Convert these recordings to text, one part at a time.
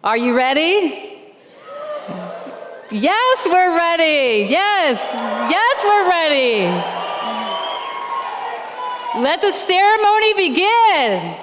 Are you ready? Yes, we're ready. Yes, we're ready. Let the ceremony begin.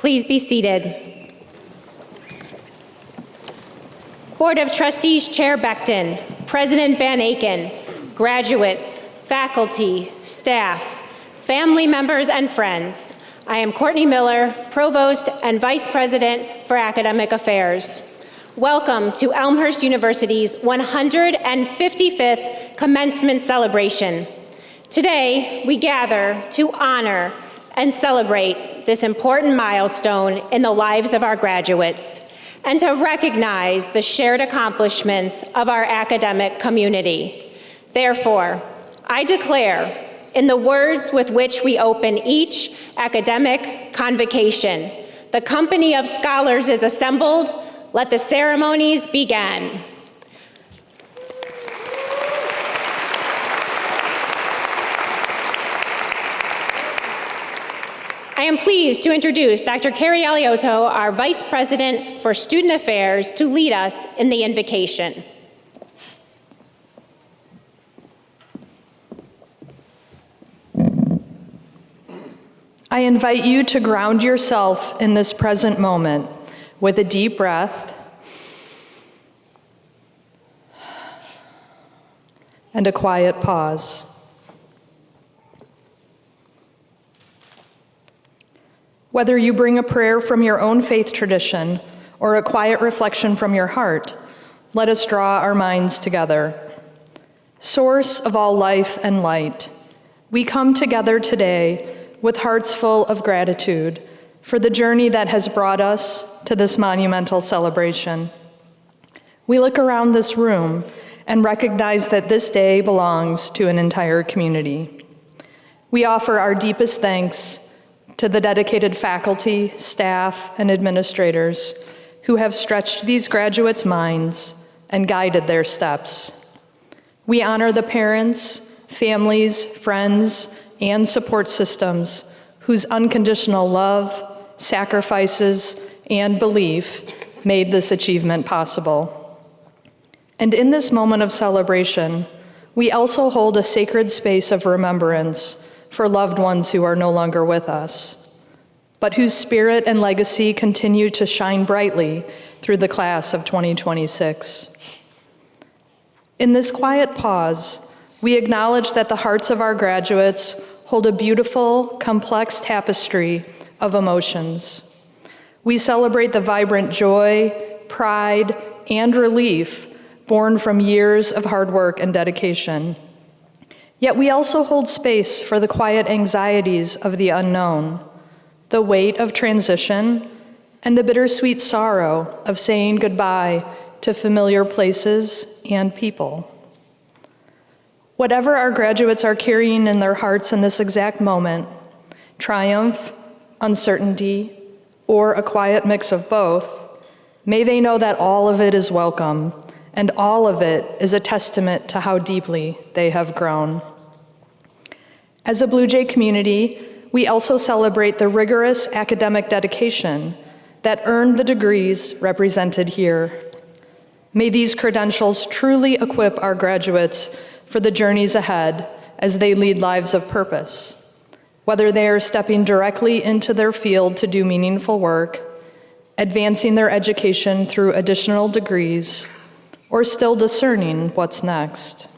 Please be seated. Board of Trustees Chair Becton, President Van Aken, graduates, faculty, staff, family members, and friends. I am Courtney Miller, Provost and Vice President for Academic Affairs. Welcome to Elmhurst University's 155th Commencement Celebration. Today, we gather to honor and celebrate this important milestone in the lives of our graduates, and to recognize the shared accomplishments of our academic community. Therefore, I declare, in the words with which we open each academic convocation, the company of scholars is assembled. Let the ceremonies begin. I am pleased to introduce Dr. Carrie Aliotto, our Vice President for Student Affairs, to lead us in the invocation. I invite you to ground yourself in this present moment with a deep breath and a quiet pause. Whether you bring a prayer from your own faith tradition or a quiet reflection from your heart, let us draw our minds together. Source of all life and light, we come together today with hearts full of gratitude for the journey that has brought us to this monumental celebration. We look around this room and recognize that this day belongs to an entire community. We offer our deepest thanks to the dedicated faculty, staff, and administrators who have stretched these graduates' minds and guided their steps. We honor the parents, families, friends, and support systems whose unconditional love, sacrifices, and belief made this achievement possible. And in this moment of celebration, we also hold a sacred space of remembrance for loved ones who are no longer with us, but whose spirit and legacy continue to shine brightly through the class of 2026. In this quiet pause, we acknowledge that the hearts of our graduates hold a beautiful, complex tapestry of emotions. We celebrate the vibrant joy, pride, and relief born from years of hard work and dedication. Yet we also hold space for the quiet anxieties of the unknown, the weight of transition, and the bittersweet sorrow of saying goodbye to familiar places and people. Whatever our graduates are carrying in their hearts in this exact moment, triumph, uncertainty, or a quiet mix of both, may they know that all of it is welcome, and all of it is a testament to how deeply they have grown. As a Blue Jay community, we also celebrate the rigorous academic dedication that earned the degrees represented here. May these credentials truly equip our graduates for the journeys ahead as they lead lives of purpose, whether they are stepping directly into their field to do meaningful work, advancing their education through additional degrees, or still discerning what's next.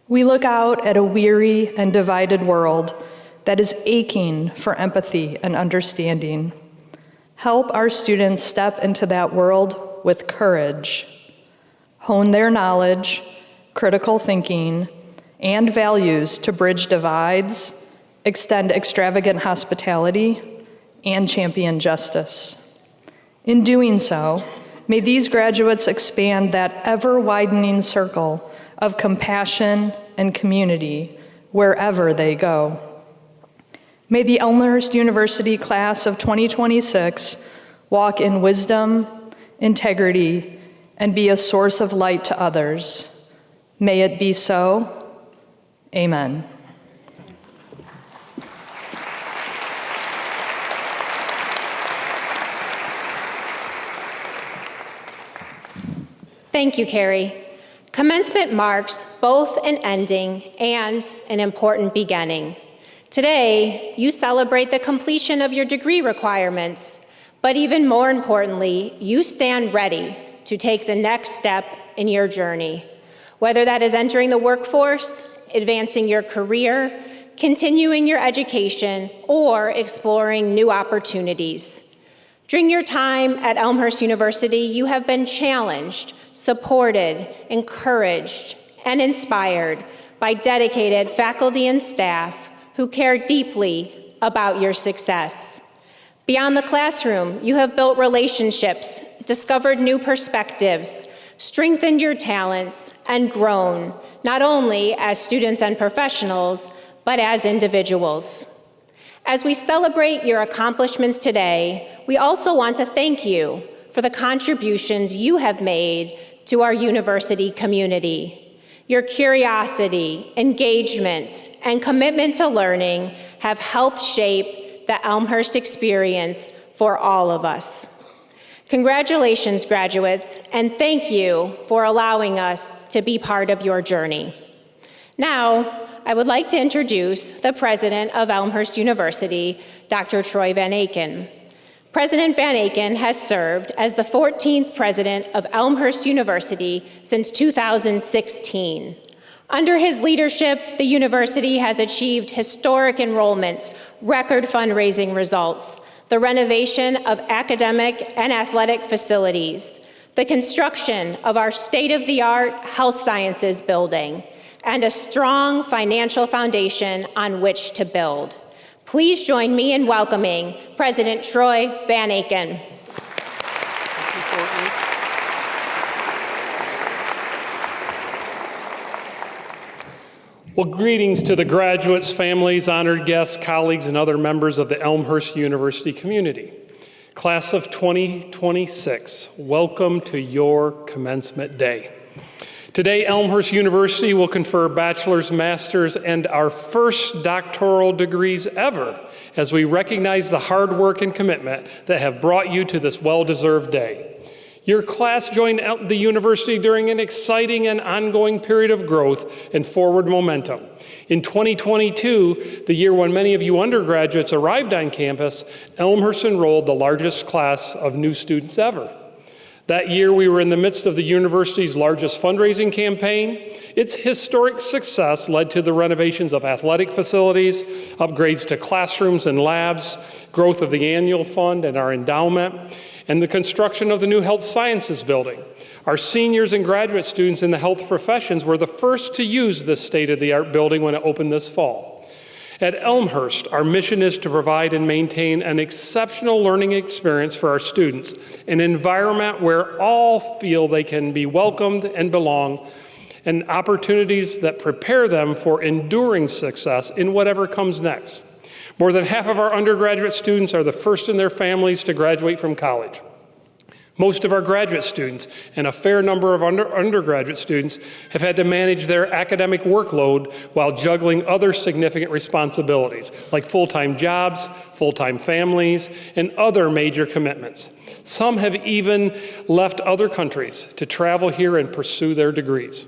We look out at a weary and divided world that is aching for empathy and understanding. Help our students step into that world with courage, hone their knowledge, critical thinking, and values to bridge divides, extend extravagant hospitality, and champion justice. In doing so, may these graduates expand that ever-widening circle of compassion and community wherever they go. May the Elmhurst University class of 2026 walk in wisdom, integrity, and be a source of light to others. May it be so. Amen. Thank you, Carrie. Commencement marks both an ending and an important beginning. Today, you celebrate the completion of your degree requirements, but even more importantly, you stand ready to take the next step in your journey, whether that is entering the workforce, advancing your career, continuing your education, or exploring new opportunities. During your time at Elmhurst University, you have been challenged, supported, encouraged, and inspired by dedicated faculty and staff who care deeply about your success. Beyond the classroom, you have built relationships, discovered new perspectives, strengthened your talents, and grown, not only as students and professionals, but as individuals. As we celebrate your accomplishments today, we also want to thank you for the contributions you have made to our university community. Your curiosity, engagement, and commitment to learning have helped shape the Elmhurst experience for all of us. Congratulations, graduates, and thank you for allowing us to be part of your journey. Now, I would like to introduce the president of Elmhurst University, Dr. Troy Van Aken. President Van Aken has served as the 14th president of Elmhurst University since 2016. Under his leadership, the university has achieved historic enrollments, record fundraising results, the renovation of academic and athletic facilities, the construction of our state-of-the-art health sciences building, and a strong financial foundation on which to build. Please join me in welcoming President Troy Van Aken. Well, greetings to the graduates, families, honored guests, colleagues, and other members of the Elmhurst University community. Class of 2026, welcome to your commencement day. Today, Elmhurst University will confer bachelor's, master's, and our first doctoral degrees ever as we recognize the hard work and commitment that have brought you to this well-deserved day. Your class joined the university during an exciting and ongoing period of growth and forward momentum. In 2022, the year when many of you undergraduates arrived on campus, Elmhurst enrolled the largest class of new students ever. That year, we were in the midst of the university's largest fundraising campaign. Its historic success led to the renovations of athletic facilities, upgrades to classrooms and labs, growth of the annual fund and our endowment, and the construction of the new health sciences building. Our seniors and graduate students in the health professions were the first to use this state-of-the-art building when it opened this fall. At Elmhurst, our mission is to provide and maintain an exceptional learning experience for our students, an environment where all feel they can be welcomed and belong, and opportunities that prepare them for enduring success in whatever comes next. More than half of our undergraduate students are the first in their families to graduate from college. Most of our graduate students and a fair number of undergraduate students have had to manage their academic workload while juggling other significant responsibilities, like full-time jobs, full-time families, and other major commitments. Some have even left other countries to travel here and pursue their degrees.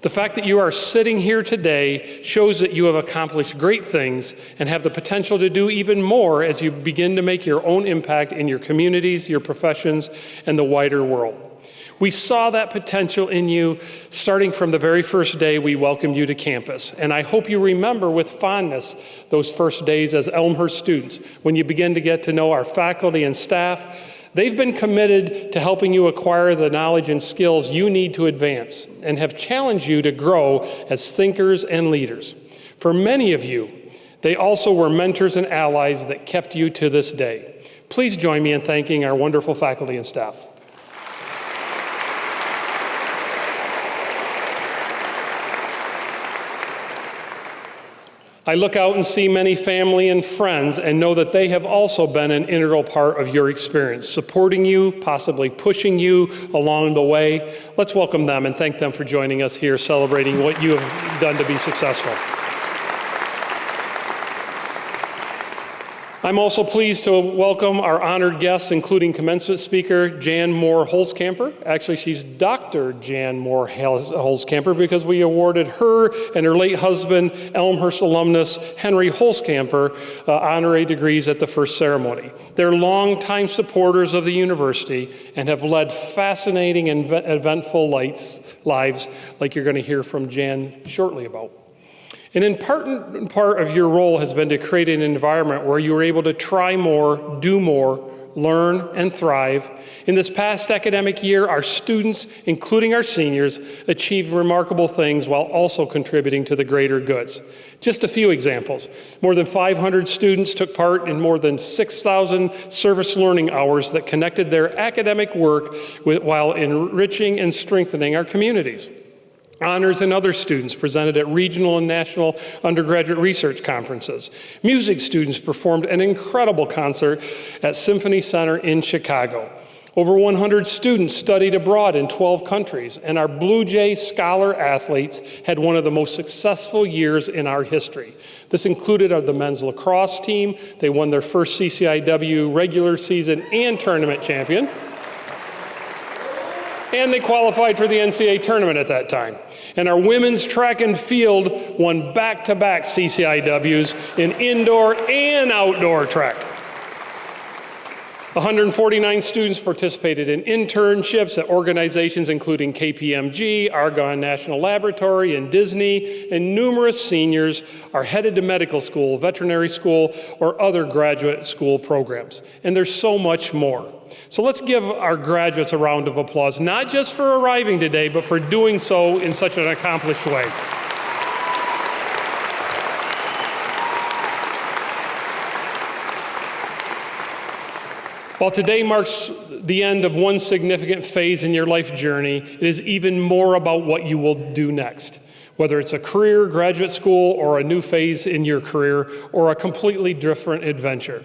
The fact that you are sitting here today shows that you have accomplished great things and have the potential to do even more as you begin to make your own impact in your communities, your professions, and the wider world. We saw that potential in you starting from the very first day we welcomed you to campus, and I hope you remember with fondness those first days as Elmhurst students when you begin to get to know our faculty and staff. They've been committed to helping you acquire the knowledge and skills you need to advance and have challenged you to grow as thinkers and leaders. For many of you, they also were mentors and allies that kept you to this day. Please join me in thanking our wonderful faculty and staff. I look out and see many family and friends and know that they have also been an integral part of your experience, supporting you, possibly pushing you along the way. Let's welcome them and thank them for joining us here, celebrating what you have done to be successful. I'm also pleased to welcome our honored guests, including commencement speaker Jan Moore Holzkamper. Actually, she's Dr. Jan Moore Holzkamper because we awarded her and her late husband, Elmhurst alumnus Henry Holzkamper, honorary degrees at the first ceremony. They're longtime supporters of the university and have led fascinating and eventful lives like you're going to hear from Jan shortly about. And in part of your role has been to create an environment where you are able to try more, do more, learn, and thrive. In this past academic year, our students, including our seniors, achieved remarkable things while also contributing to the greater goods. Just a few examples. More than 500 students took part in more than 6,000 service learning hours that connected their academic work while enriching and strengthening our communities. Honors and other students presented at regional and national undergraduate research conferences. Music students performed an incredible concert at Symphony Center in Chicago. Over 100 students studied abroad in 12 countries, and our Blue Jay Scholar athletes had one of the most successful years in our history. This included the men's lacrosse team. They won their first CCIW regular season and tournament champion. And they qualified for the NCAA tournament at that time. And our women's track and field won back-to-back CCIWs in indoor and outdoor track. 149 students participated in internships at organizations including KPMG, Argonne National Laboratory, and Disney, and numerous seniors are headed to medical school, veterinary school, or other graduate school programs. And there's so much more. So let's give our graduates a round of applause, not just for arriving today, but for doing so in such an accomplished way. While today marks the end of one significant phase in your life journey, it is even more about what you will do next. Whether it's a career, graduate school, or a new phase in your career, or a completely different adventure.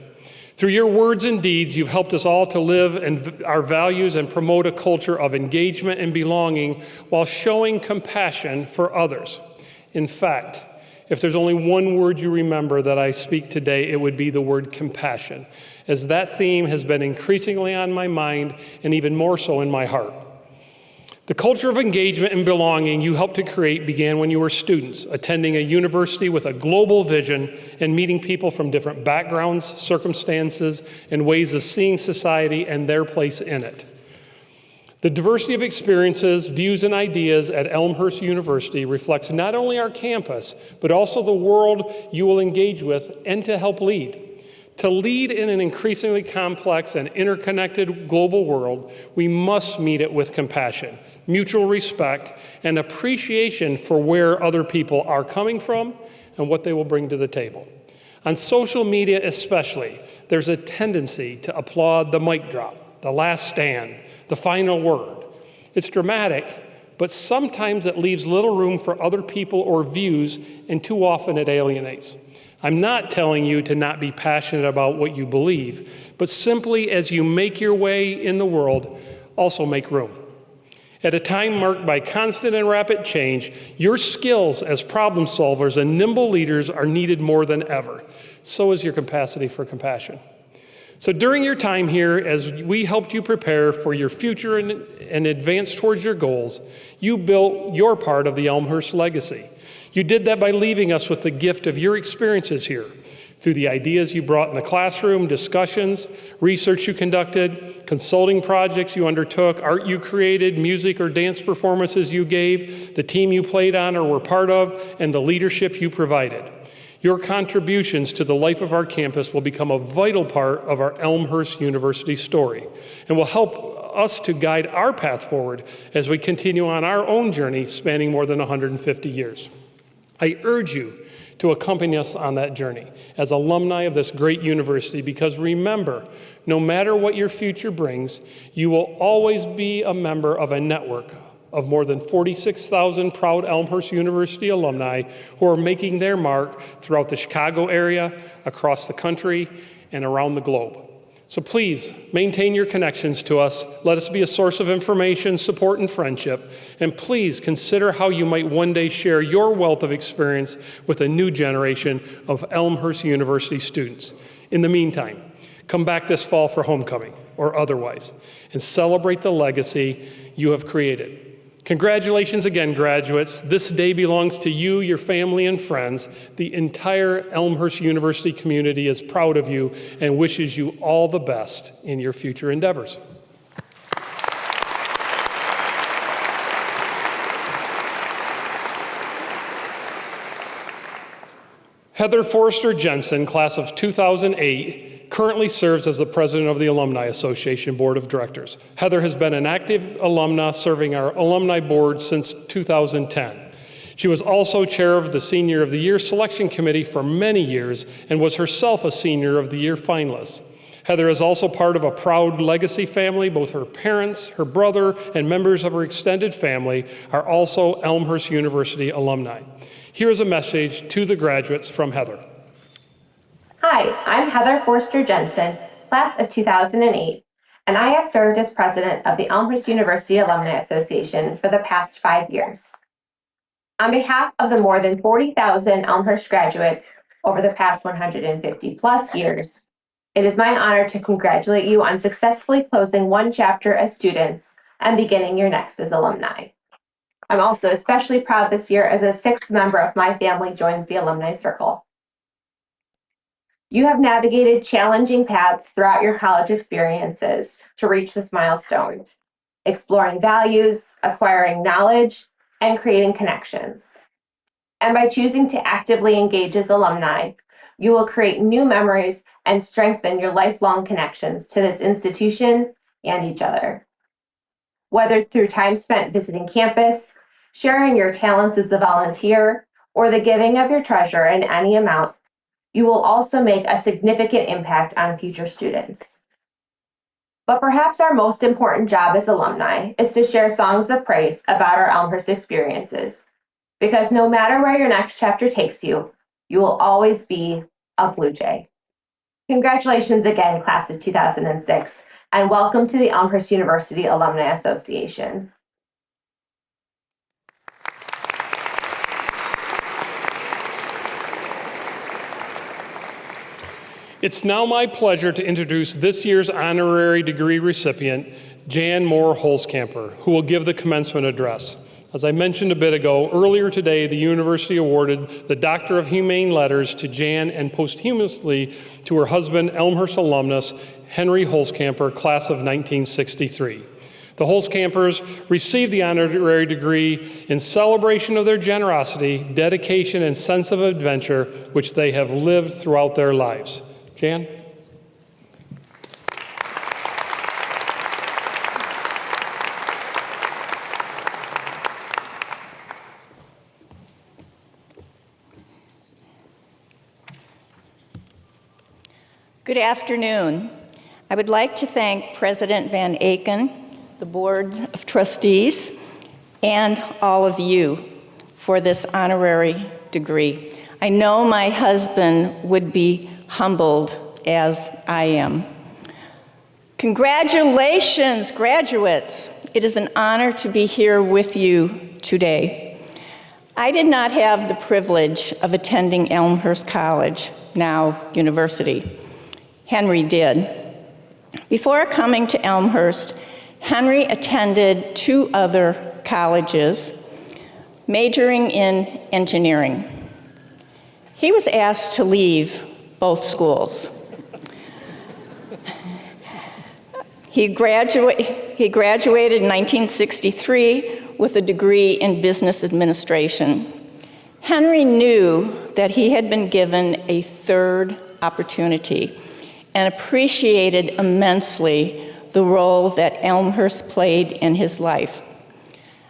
Through your words and deeds, you've helped us all to live our values and promote a culture of engagement and belonging while showing compassion for others. In fact, if there's only one word you remember that I speak today, it would be the word compassion, as that theme has been increasingly on my mind and even more so in my heart. The culture of engagement and belonging you helped to create began when you were students, attending a university with a global vision and meeting people from different backgrounds, circumstances, and ways of seeing society and their place in it. The diversity of experiences, views, and ideas at Elmhurst University reflects not only our campus, but also the world you will engage with and to help lead. To lead in an increasingly complex and interconnected global world, we must meet it with compassion, mutual respect, and appreciation for where other people are coming from and what they will bring to the table. On social media especially, there's a tendency to applaud the mic drop, the last stand, the final word. It's dramatic, but sometimes it leaves little room for other people or views, and too often it alienates. I'm not telling you to not be passionate about what you believe, but simply as you make your way in the world, also make room. At a time marked by constant and rapid change, your skills as problem solvers and nimble leaders are needed more than ever. So is your capacity for compassion. So during your time here, as we helped you prepare for your future and advance towards your goals, you built your part of the Elmhurst legacy. You did that by leaving us with the gift of your experiences here, through the ideas you brought in the classroom, discussions, research you conducted, consulting projects you undertook, art you created, music or dance performances you gave, the team you played on or were part of, and the leadership you provided. Your contributions to the life of our campus will become a vital part of our Elmhurst University story and will help us to guide our path forward as we continue on our own journey spanning more than 150 years. I urge you to accompany us on that journey as alumni of this great university, because remember, no matter what your future brings, you will always be a member of a network of more than 46,000 proud Elmhurst University alumni who are making their mark throughout the Chicago area, across the country, and around the globe. So please maintain your connections to us. Let us be a source of information, support, and friendship. And please consider how you might one day share your wealth of experience with a new generation of Elmhurst University students. In the meantime, come back this fall for homecoming or otherwise and celebrate the legacy you have created. Congratulations again, graduates. This day belongs to you, your family, and friends. The entire Elmhurst University community is proud of you and wishes you all the best in your future endeavors. Heather Forrester Jensen, class of 2008, currently serves as the president of the Alumni Association Board of Directors. Heather has been an active alumna serving our alumni board since 2010. She was also chair of the Senior of the Year Selection Committee for many years and was herself a Senior of the Year finalist. Heather is also part of a proud legacy family. Both her parents, her brother, and members of her extended family are also Elmhurst University alumni. Here is a message to the graduates from Heather. Hi, I'm Heather Forster Jensen, class of 2008, and I have served as president of the Elmhurst University Alumni Association for the past 5 years. On behalf of the more than 40,000 Elmhurst graduates over the past 150 plus years, it is my honor to congratulate you on successfully closing one chapter as students and beginning your next as alumni. I'm also especially proud this year as a 6th member of my family joins the alumni circle. You have navigated challenging paths throughout your college experiences to reach this milestone, exploring values, acquiring knowledge, and creating connections. And by choosing to actively engage as alumni, you will create new memories and strengthen your lifelong connections to this institution and each other. Whether through time spent visiting campus, sharing your talents as a volunteer, or the giving of your treasure in any amount, you will also make a significant impact on future students. But perhaps our most important job as alumni is to share songs of praise about our Elmhurst experiences, because no matter where your next chapter takes you, you will always be a Blue Jay. Congratulations again, class of 2006, and welcome to the Elmhurst University Alumni Association. It's now my pleasure to introduce this year's honorary degree recipient, Jan Moore Holzkamper, who will give the commencement address. As I mentioned a bit ago, earlier today, the university awarded the Doctor of Humane Letters to Jan and posthumously to her husband, Elmhurst alumnus Henry Holzkamper, class of 1963. The Holzcampers received the honorary degree in celebration of their generosity, dedication, and sense of adventure, which they have lived throughout their lives. Jan? Good afternoon. I would like to thank President Van Aken, the Board of Trustees, and all of you for this honorary degree. I know my husband would be humbled as I am. Congratulations, graduates. It is an honor to be here with you today. I did not have the privilege of attending Elmhurst College, now university. Henry did. Before coming to Elmhurst, Henry attended 2 other colleges, majoring in engineering. He was asked to leave both schools. He graduated in 1963 with a degree in business administration. Henry knew that he had been given a 3rd opportunity and appreciated immensely the role that Elmhurst played in his life.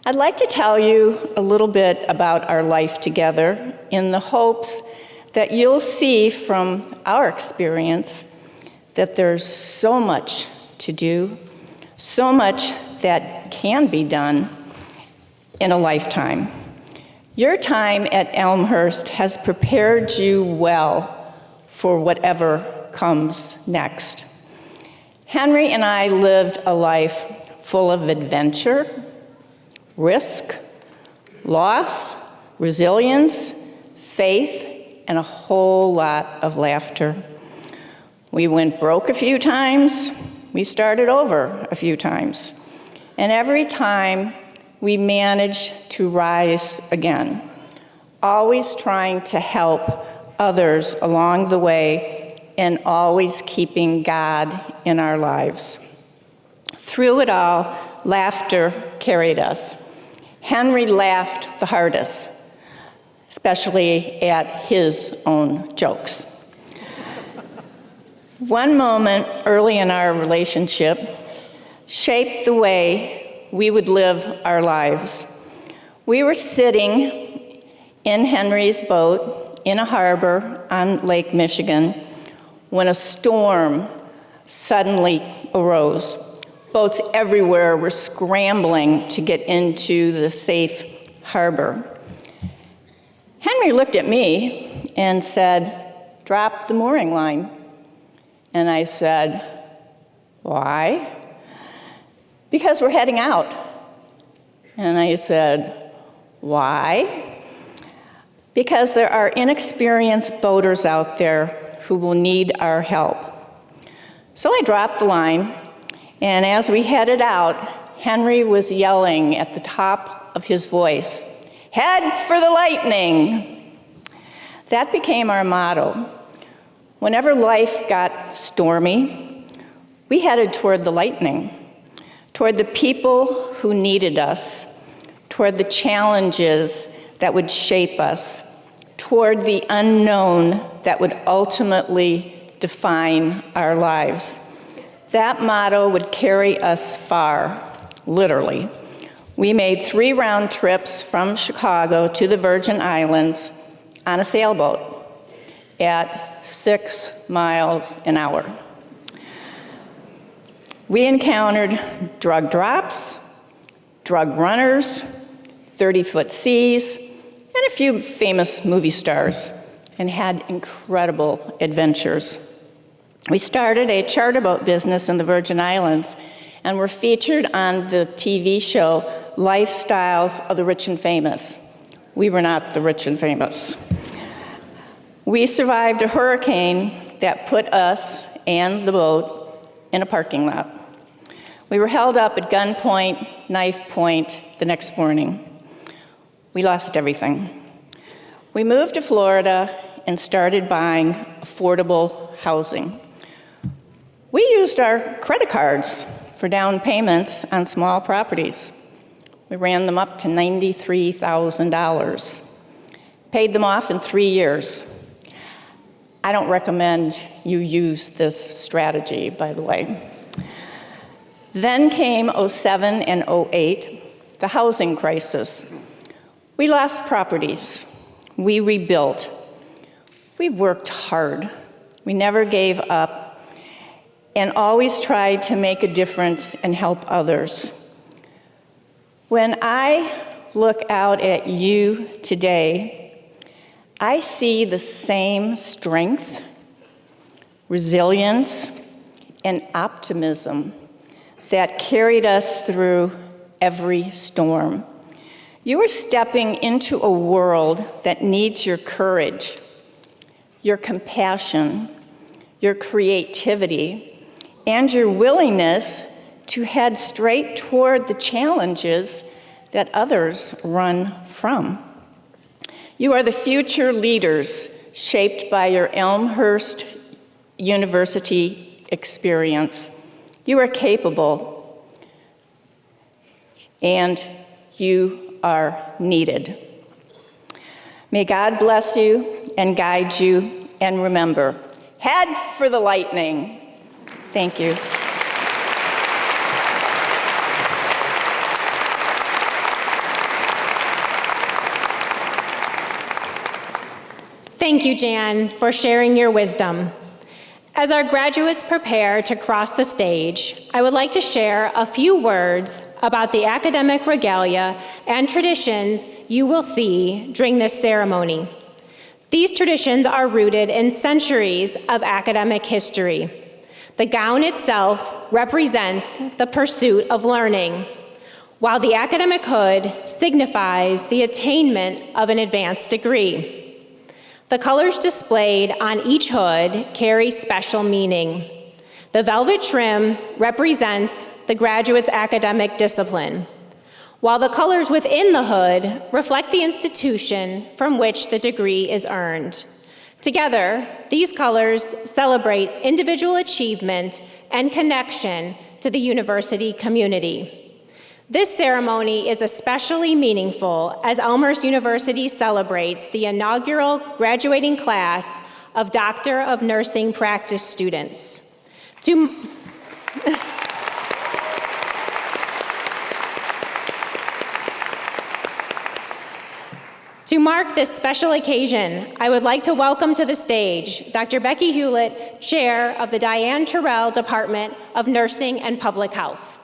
I'd like to tell you a little bit about our life together in the hopes that you'll see from our experience that there's so much to do, so much that can be done in a lifetime. Your time at Elmhurst has prepared you well for whatever comes next. Henry and I lived a life full of adventure, risk, loss, resilience, faith, and a whole lot of laughter. We went broke a few times. We started over a few times. And every time we managed to rise again, always trying to help others along the way and always keeping God in our lives. Through it all, laughter carried us. Henry laughed the hardest, especially at his own jokes. One moment early in our relationship shaped the way we would live our lives. We were sitting in Henry's boat in a harbor on Lake Michigan when a storm suddenly arose. Boats everywhere were scrambling to get into the safe harbor. Henry looked at me and said, "Drop the mooring line." And I said, "Why?" "Because we're heading out." And I said, "Why?" "Because there are inexperienced boaters out there who will need our help." So I dropped the line, and as we headed out, Henry was yelling at the top of his voice, "Head for the lightning!" That became our motto. Whenever life got stormy, we headed toward the lightning, toward the people who needed us, toward the challenges that would shape us, toward the unknown that would ultimately define our lives. That motto would carry us far, literally. We made 3 round trips from Chicago to the Virgin Islands on a sailboat at 6 miles an hour. We encountered drug drops, drug runners, 30-foot seas, and a few famous movie stars, and had incredible adventures. We started a charter boat business in the Virgin Islands and were featured on the TV show Lifestyles of the Rich and Famous. We were not the rich and famous. We survived a hurricane that put us and the boat in a parking lot. We were held up at gunpoint, knife point the next morning. We lost everything. We moved to Florida and started buying affordable housing. We used our credit cards for down payments on small properties. We ran them up to $93,000. Paid them off in 3 years. I don't recommend you use this strategy, by the way. Then came '07 and '08, the housing crisis. We lost properties. We rebuilt. We worked hard. We never gave up and always tried to make a difference and help others. When I look out at you today, I see the same strength, resilience, and optimism that carried us through every storm. You are stepping into a world that needs your courage, your compassion, your creativity, and your willingness to head straight toward the challenges that others run from. You are the future leaders shaped by your Elmhurst University experience. You are capable, and you are needed. May God bless you and guide you, and remember, head for the lightning. Thank you. Thank you, Jan, for sharing your wisdom. As our graduates prepare to cross the stage, I would like to share a few words about the academic regalia and traditions you will see during this ceremony. These traditions are rooted in centuries of academic history. The gown itself represents the pursuit of learning, while the academic hood signifies the attainment of an advanced degree. The colors displayed on each hood carry special meaning. The velvet trim represents the graduate's academic discipline, while the colors within the hood reflect the institution from which the degree is earned. Together, these colors celebrate individual achievement and connection to the university community. This ceremony is especially meaningful as Elmhurst University celebrates the inaugural graduating class of Doctor of Nursing practice students. To mark this special occasion, I would like to welcome to the stage Dr. Becky Hewlett, Chair of the Diane Terrell Department of Nursing and Public Health.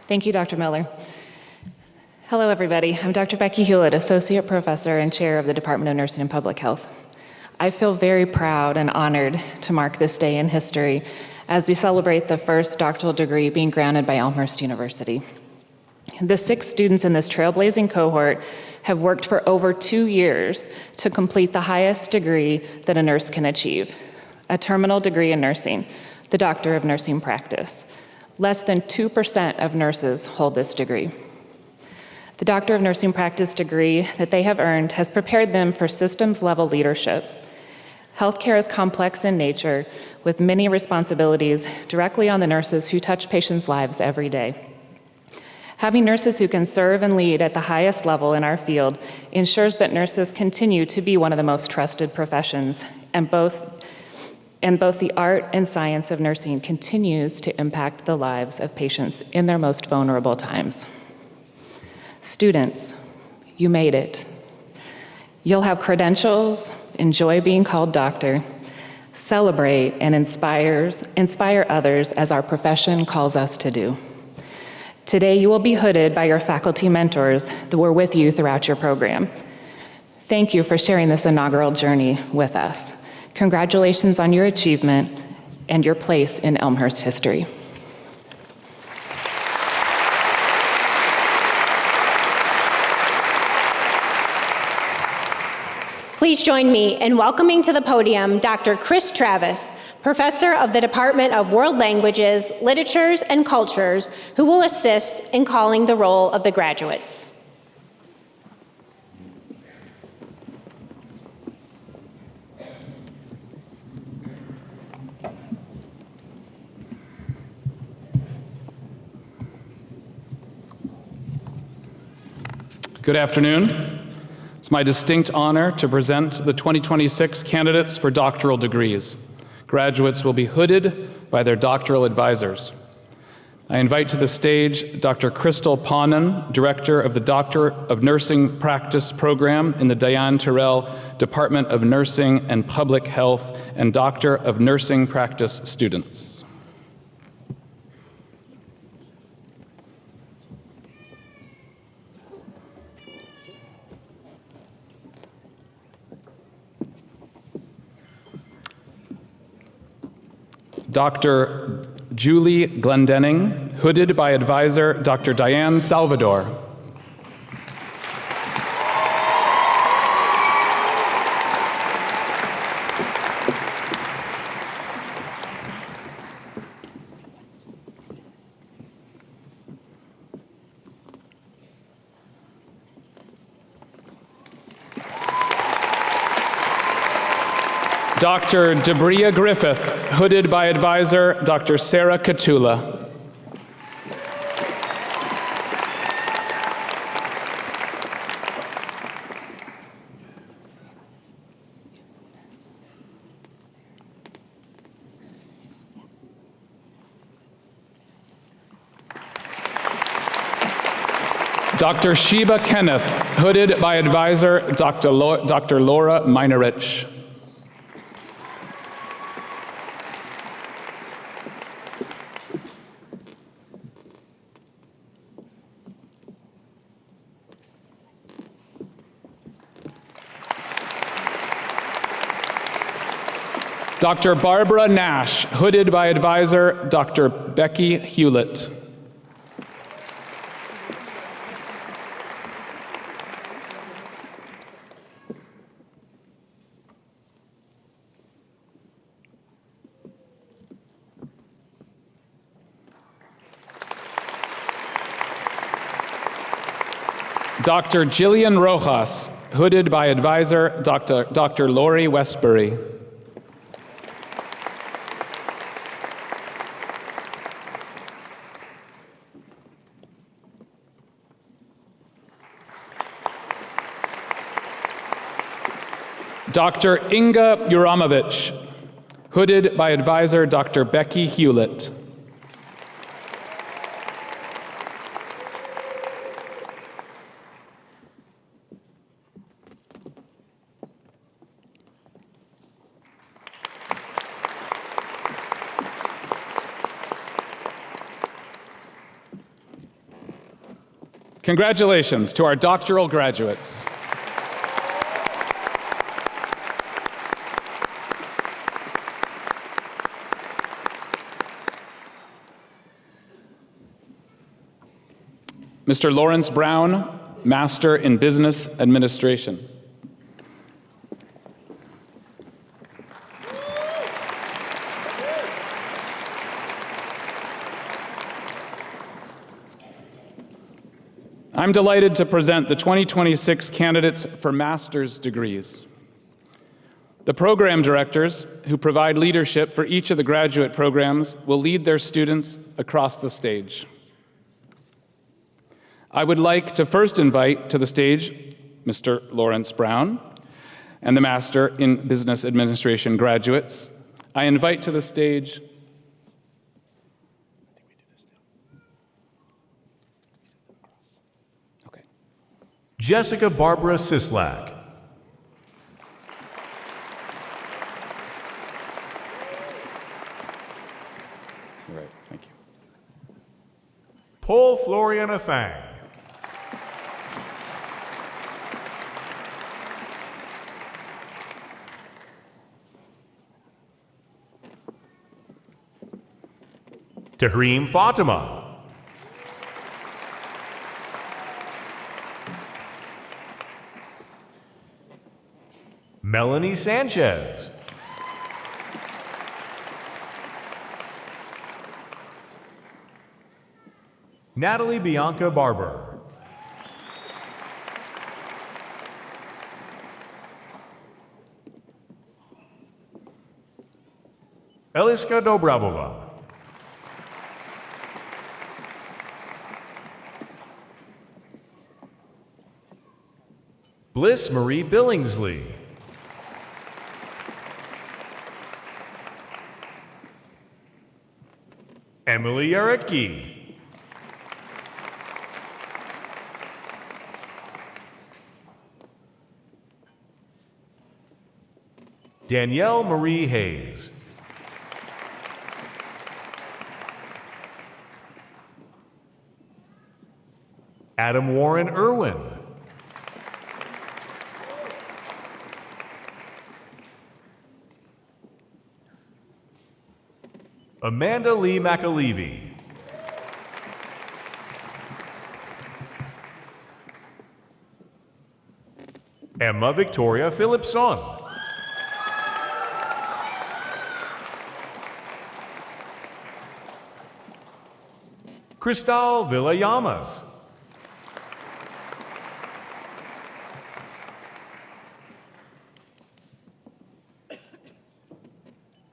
Thank you, Dr. Miller. Hello, everybody. I'm Dr. Becky Hewlett, Associate Professor and Chair of the Department of Nursing and Public Health. I feel very proud and honored to mark this day in history as we celebrate the first doctoral degree being granted by Elmhurst University. The 6 students in this trailblazing cohort have worked for over 2 years to complete the highest degree that a nurse can achieve, a terminal degree in nursing, the Doctor of Nursing Practice. Less than 2% of nurses hold this degree. The Doctor of Nursing Practice degree that they have earned has prepared them for systems-level leadership. Healthcare is complex in nature, with many responsibilities directly on the nurses who touch patients' lives every day. Having nurses who can serve and lead at the highest level in our field ensures that nurses continue to be one of the most trusted professions, and both the art and science of nursing continues to impact the lives of patients in their most vulnerable times. Students, you made it. You'll have credentials, enjoy being called doctor, celebrate and inspire others as our profession calls us to do. Today, you will be hooded by your faculty mentors that were with you throughout your program. Thank you for sharing this inaugural journey with us. Congratulations on your achievement and your place in Elmhurst history. Please join me in welcoming to the podium Dr. Chris Travis, Professor of the Department of World Languages, Literatures, and Cultures, who will assist in calling the roll of the graduates. Good afternoon. It's my distinct honor to present the 2026 candidates for doctoral degrees. Graduates will be hooded by their doctoral advisors. I invite to the stage Dr. Crystal Ponnen, Director of the Doctor of Nursing Practice Program in the Diane Terrell Department of Nursing and Public Health, and Doctor of Nursing Practice students. Dr. Julie Glendenning, hooded by advisor Dr. Diane Salvador. Dr. Debria Griffith, hooded by advisor Dr. Sarah Catula. Dr. Sheba Kenneth, hooded by advisor Dr. Laura Minerich. Dr. Barbara Nash, hooded by advisor Dr. Becky Hewlett. Dr. Jillian Rojas, hooded by advisor Dr. Lori Westbury. Dr. Inga Uramovich, hooded by advisor Dr. Becky Hewlett. Congratulations to our doctoral graduates. Mr. Lawrence Brown, Master in Business Administration. I'm delighted to present the 2026 candidates for master's degrees. The program directors, who provide leadership for each of the graduate programs, will lead their students across the stage. I would like to first invite to the stage Mr. Lawrence Brown and the Master in Business Administration graduates. I invite to the stage Jessica Barbara Sislak. All right, thank you. Paul Floriana Fang. Tahreem Fatima. Melanie Sanchez. Natalie Bianca Barber. Eliska Dobravova. Bliss Marie Billingsley. Emily Yarecki. Danielle Marie Hayes. Adam Warren Irwin. Amanda Lee McAlevey. Emma Victoria Philipson. Cristal Villayamas.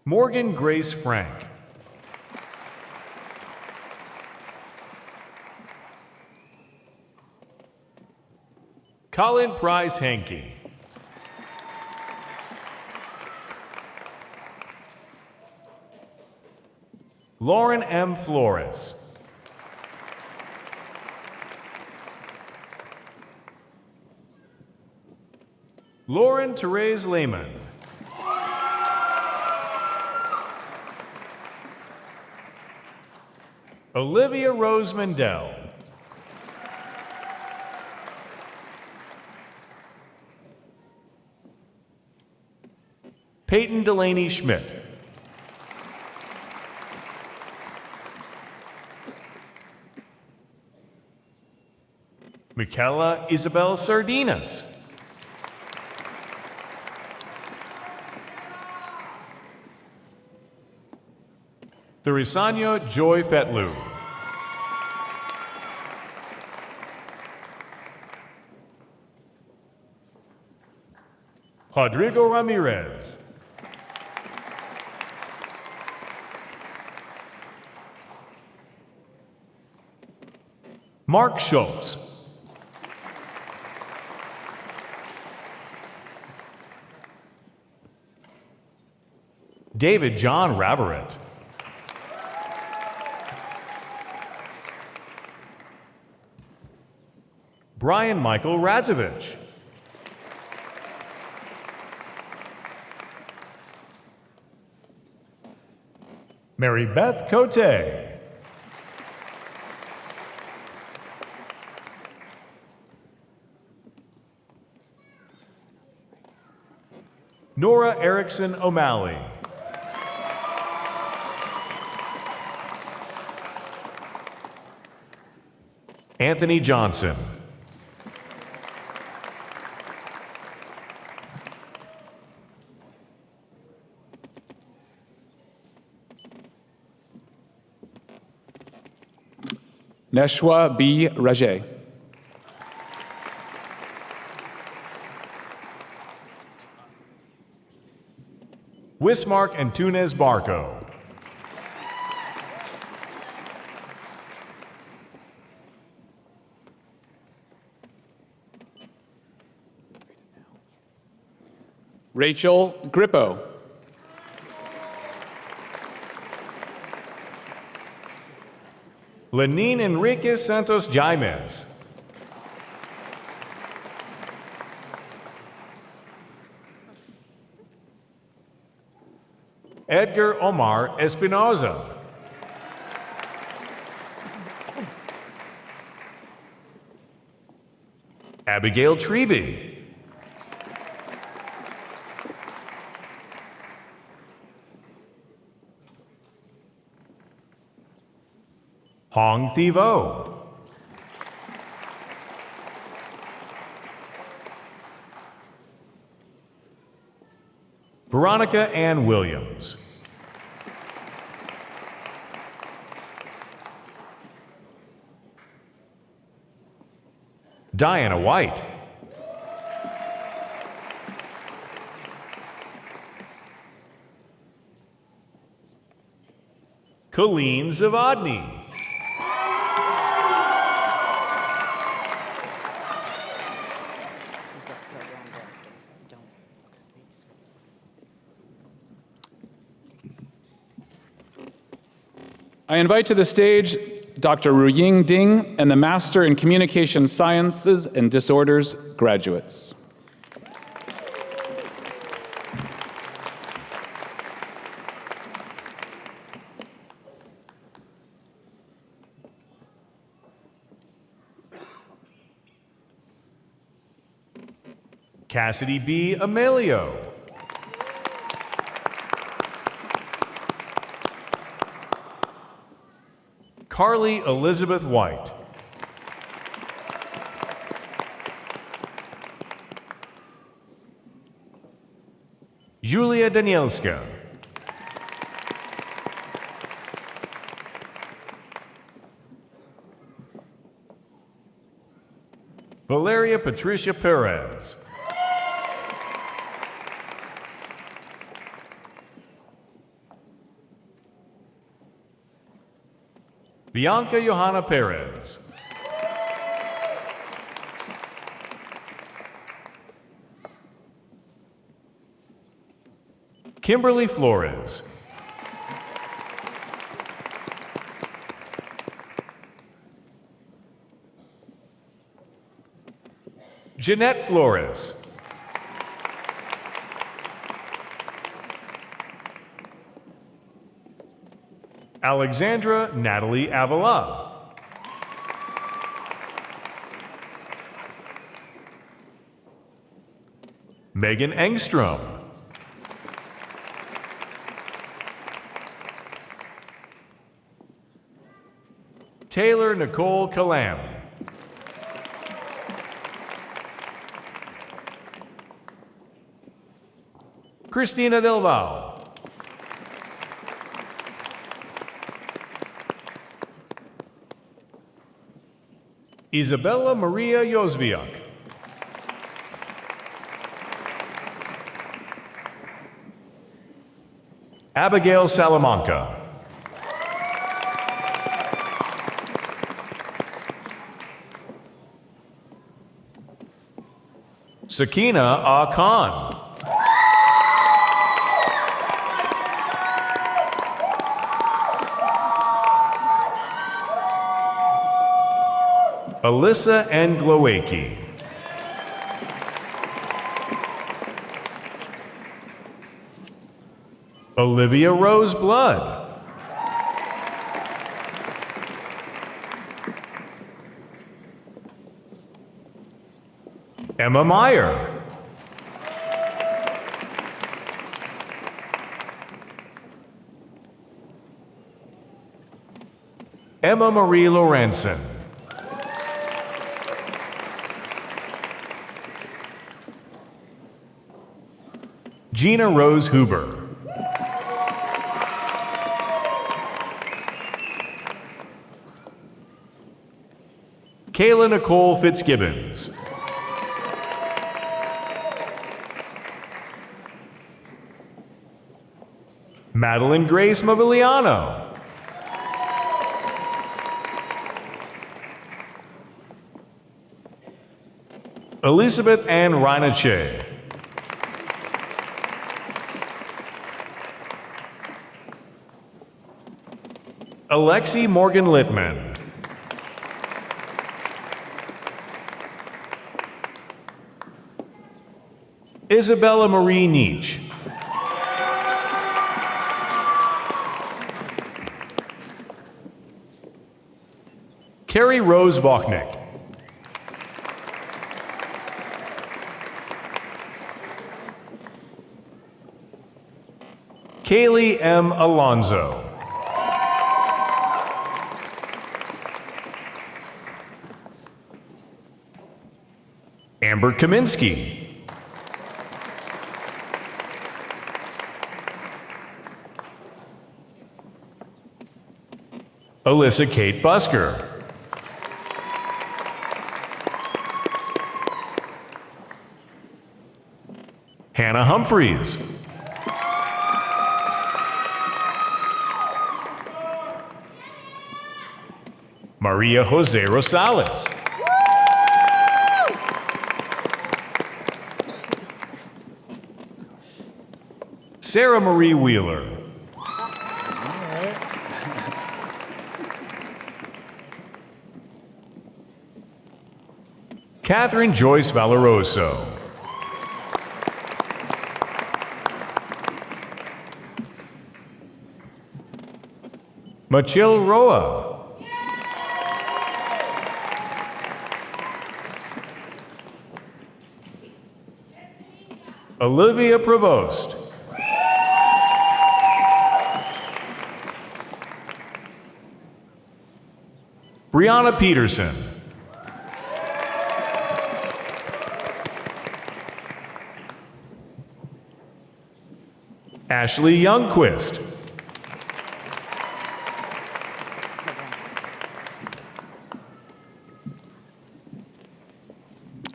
Morgan Grace Frank. Colin Price Hankey. Lauren M. Flores. Lauren Therese Lehman. Olivia Rose Mendel. Peyton Delaney Schmidt. Michaela Isabel Sardinas. Thurisanyo Joy Fetlu. Rodrigo Ramirez. Mark Schultz. David John Raverett. Brian Michael Radzovich. Mary Beth Cote. Nora Erickson O'Malley. Anthony Johnson. Neshwa B. Raje. Wismark Antunes Barco. Rachel Grippo. Lenin Enriquez Santos Jaimes. Edgar Omar Espinoza. Abigail Treby. Hong Thivo. Veronica Ann Williams. Diana White. Colleen Zavadny. I invite to the stage Dr. Ruying Ding and the Master in Communication Sciences and Disorders graduates. Cassidy B. Amelio. Carly Elizabeth White. Julia Danielska. Valeria Patricia Perez. Bianca Johanna Perez. Kimberly Flores. Jeanette Flores. Alexandra Natalie Avila. Megan Engstrom. Taylor Nicole Kalam. Christina Del Val. Isabella Maria Jozwiak. Abigail Salamanca. Sakina A. Khan. Alyssa N. Glowacki. Olivia Rose Blood. Emma Meyer. Emma Marie Lorenzen. Gina Rose Huber. Kayla Nicole Fitzgibbons. Madeline Grace Movigliano. Elizabeth Ann Reinache. Alexi Morgan Littman. Isabella Marie Nietzsche. Carrie Rose Vochnick. Kaylee M. Alonzo. Amber Kaminsky. Alyssa Kate Busker. Hannah Humphreys. Maria Jose Rosales. Sarah Marie Wheeler. Catherine Joyce Valoroso. Machil Roa. Olivia Prevost. Brianna Peterson. Ashley Youngquist.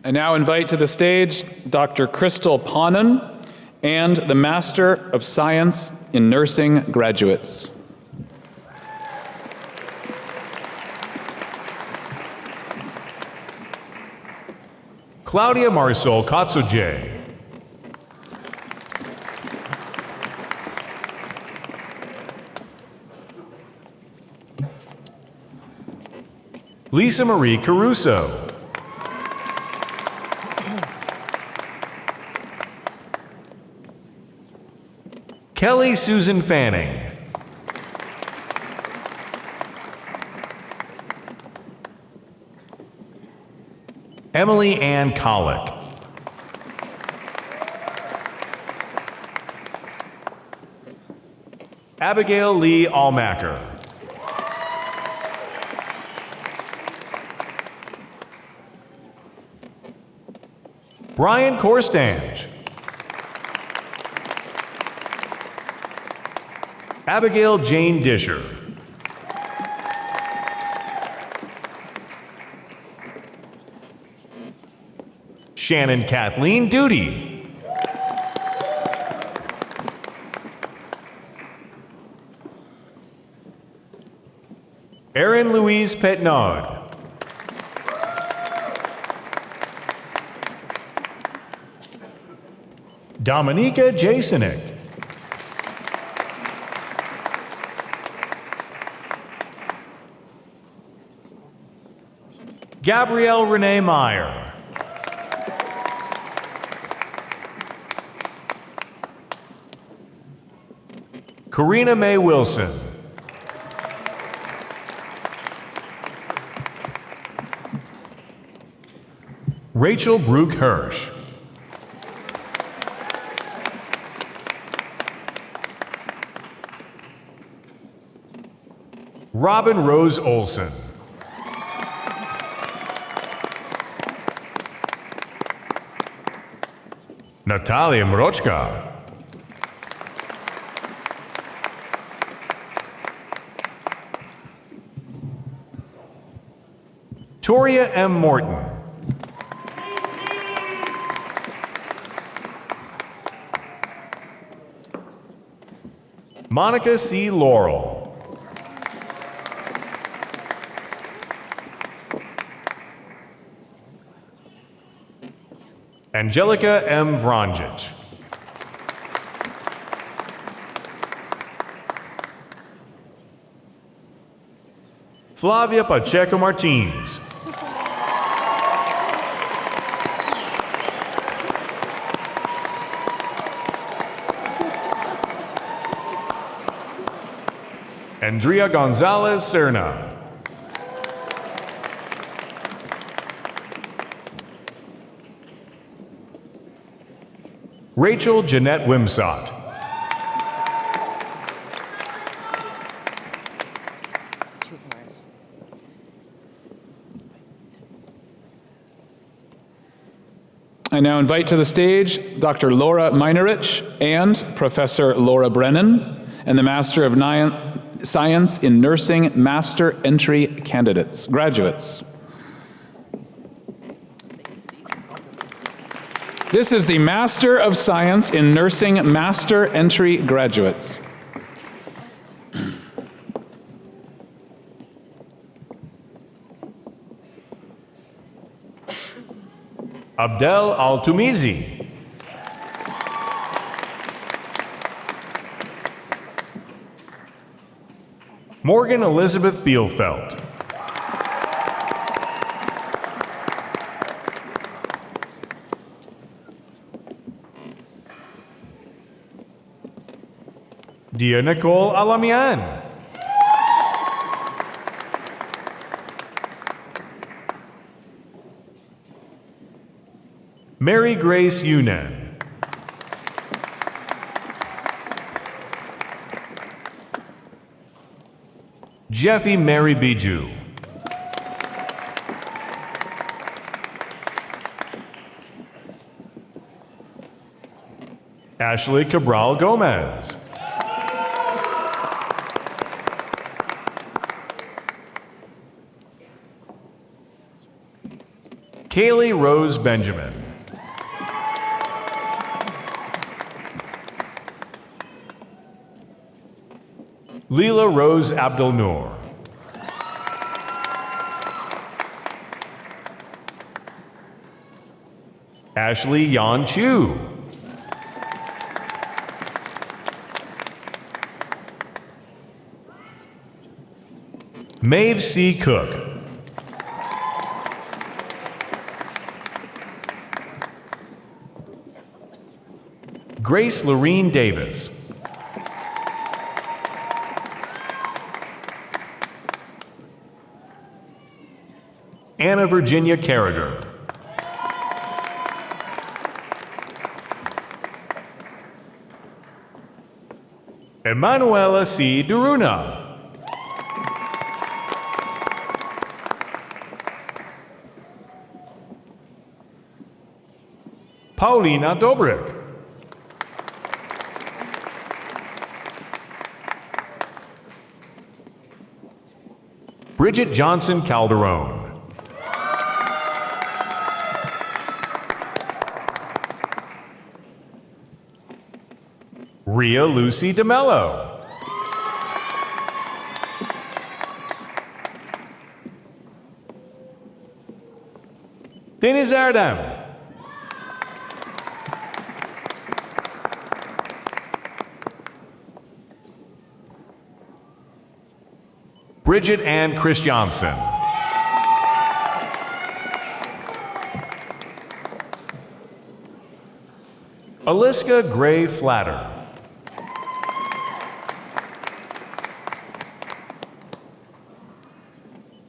I now invite to the stage Dr. Crystal Ponnen and the Master of Science in Nursing graduates. Claudia Marisol Katsoje. Lisa Marie Caruso. Kelly Susan Fanning. Emily Ann Colick. Abigail Lee Allmacker. Brian Korstange. Abigail Jane Disher. Shannon Kathleen Duty. Erin Louise Petnaud. Dominika Jasonic. Gabrielle Renee Meyer. Karina Mae Wilson. Rachel Brooke Hirsch. Robin Rose Olson. Natalia Mrochka. Toria M. Morton. Monica C. Laurel. Angelica M. Vranjic. Flavia Pacheco Martins. Andrea Gonzalez Serna. Rachel Jeanette Wimsott. I now invite to the stage Dr. Laura Meinerich and Professor Laura Brennan and the Master of Science in Nursing Master Entry candidates, graduates. This is the Master of Science in Nursing Master Entry graduates. Abdel Al-Tumizi. Morgan Elizabeth Bielfeldt. Dia Nicole Alamian. Mary Grace Yunan. Jeffy Mary Biju. Ashley Cabral Gomez. Kaylee Rose Benjamin. Leela Rose Abdul Noor. Ashley Yan Chu. Maeve C. Cook. Grace Lorene Davis. Anna Virginia Carragher. Emanuela C. Duruna. Paulina Dobrik. Bridget Johnson Calderon. Rhea Lucy DeMello. Deniz Erdem. Bridget Ann Christiansen. Aliska Gray Flatter.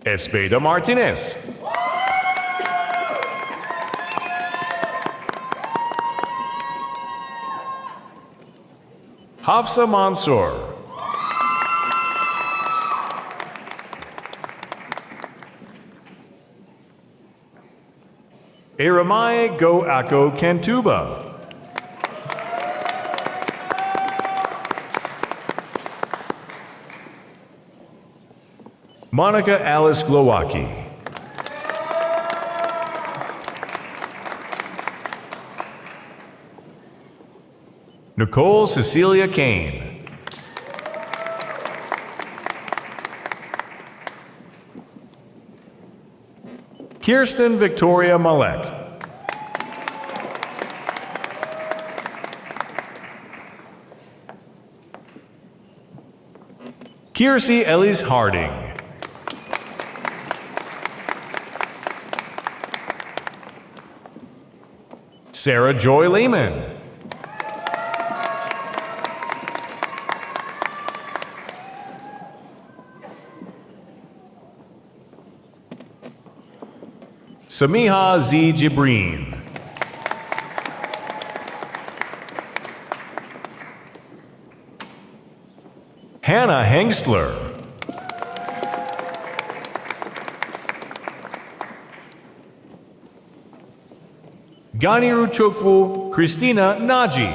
Espeda Martinez. Hafsa Mansour. Eremai Go Ako Kantuba. Monica Alice Glowacki. Nicole Cecilia Kane. Kirsten Victoria Malek. Kiersey Ellis Harding. Sarah Joy Lehman. Samiha Z. Jibreen. Hannah Hengstler. Ganiru Chokwu Christina Naji.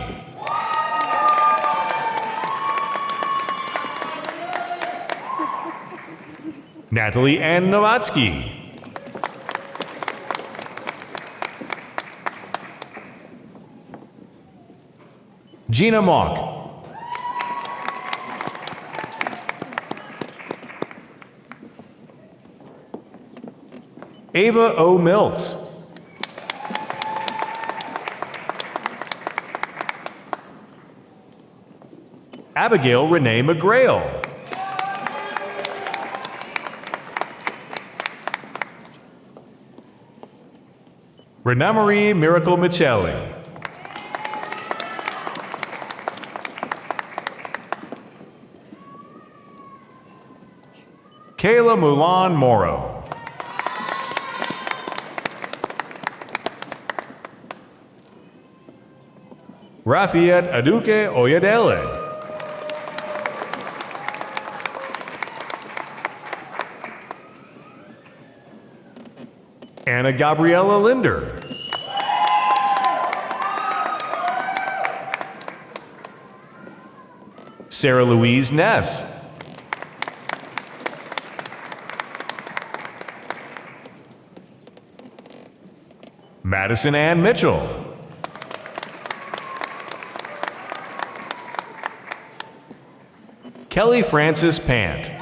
Natalie Ann Nowatzki. Gina Mock. Ava O. Miltz. Abigail Renee McGrail. Rena Marie Miracle Michelli. Kayla Mulan Morrow. Rafiat Aduke Oyedele. Anna Gabriela Linder. Sarah Louise Ness. Madison Ann Mitchell. Kelly Francis Pant.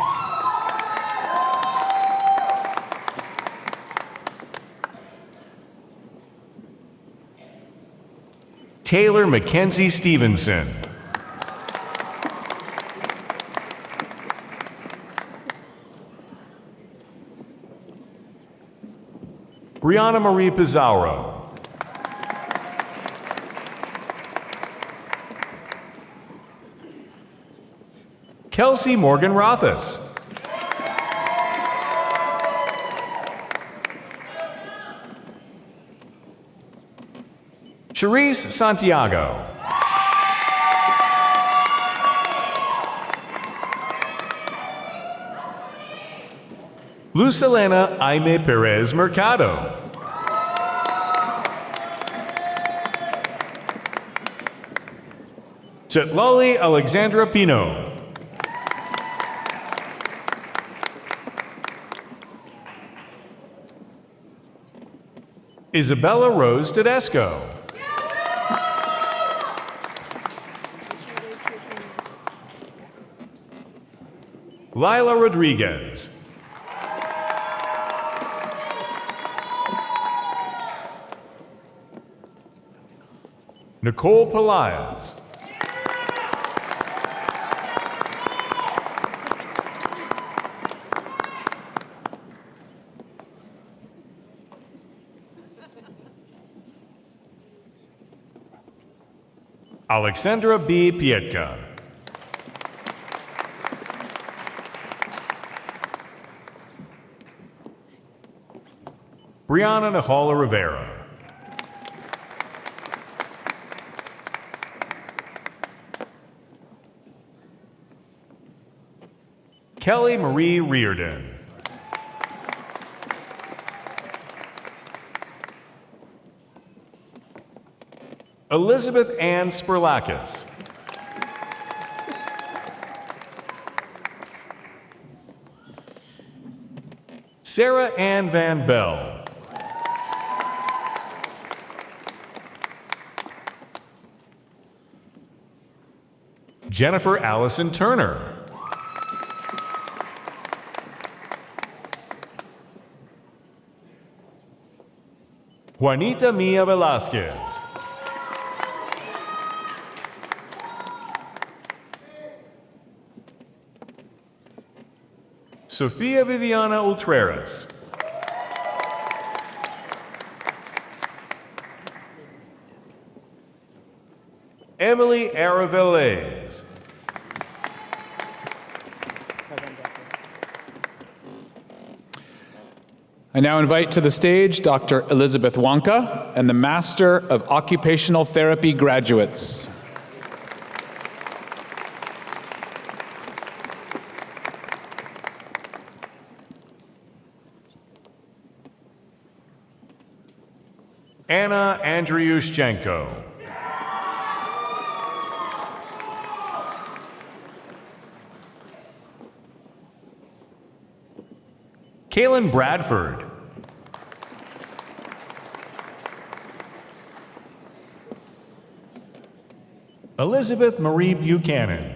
Taylor Mackenzie Stevenson. Brianna Marie Pizarro. Kelsey Morgan Rothus. Charisse Santiago. Luz Elena Aime Perez Mercado. Chetlali Alexandra Pino. Isabella Rose Tedesco. Lila Rodriguez. Nicole Pelaez. Alexandra B. Pietka. Brianna Nahala Rivera. Kelly Marie Reardon. Elizabeth Ann Sperlakis. Sarah Ann Van Bell. Jennifer Allison Turner. Juanita Mia Velasquez. Sofia Viviana Ultreras. Emily Aravelez. I now invite to the stage Dr. Elizabeth Wonka and the Master of Occupational Therapy graduates. Anna Andriushchenko. Kaylin Bradford. Elizabeth Marie Buchanan.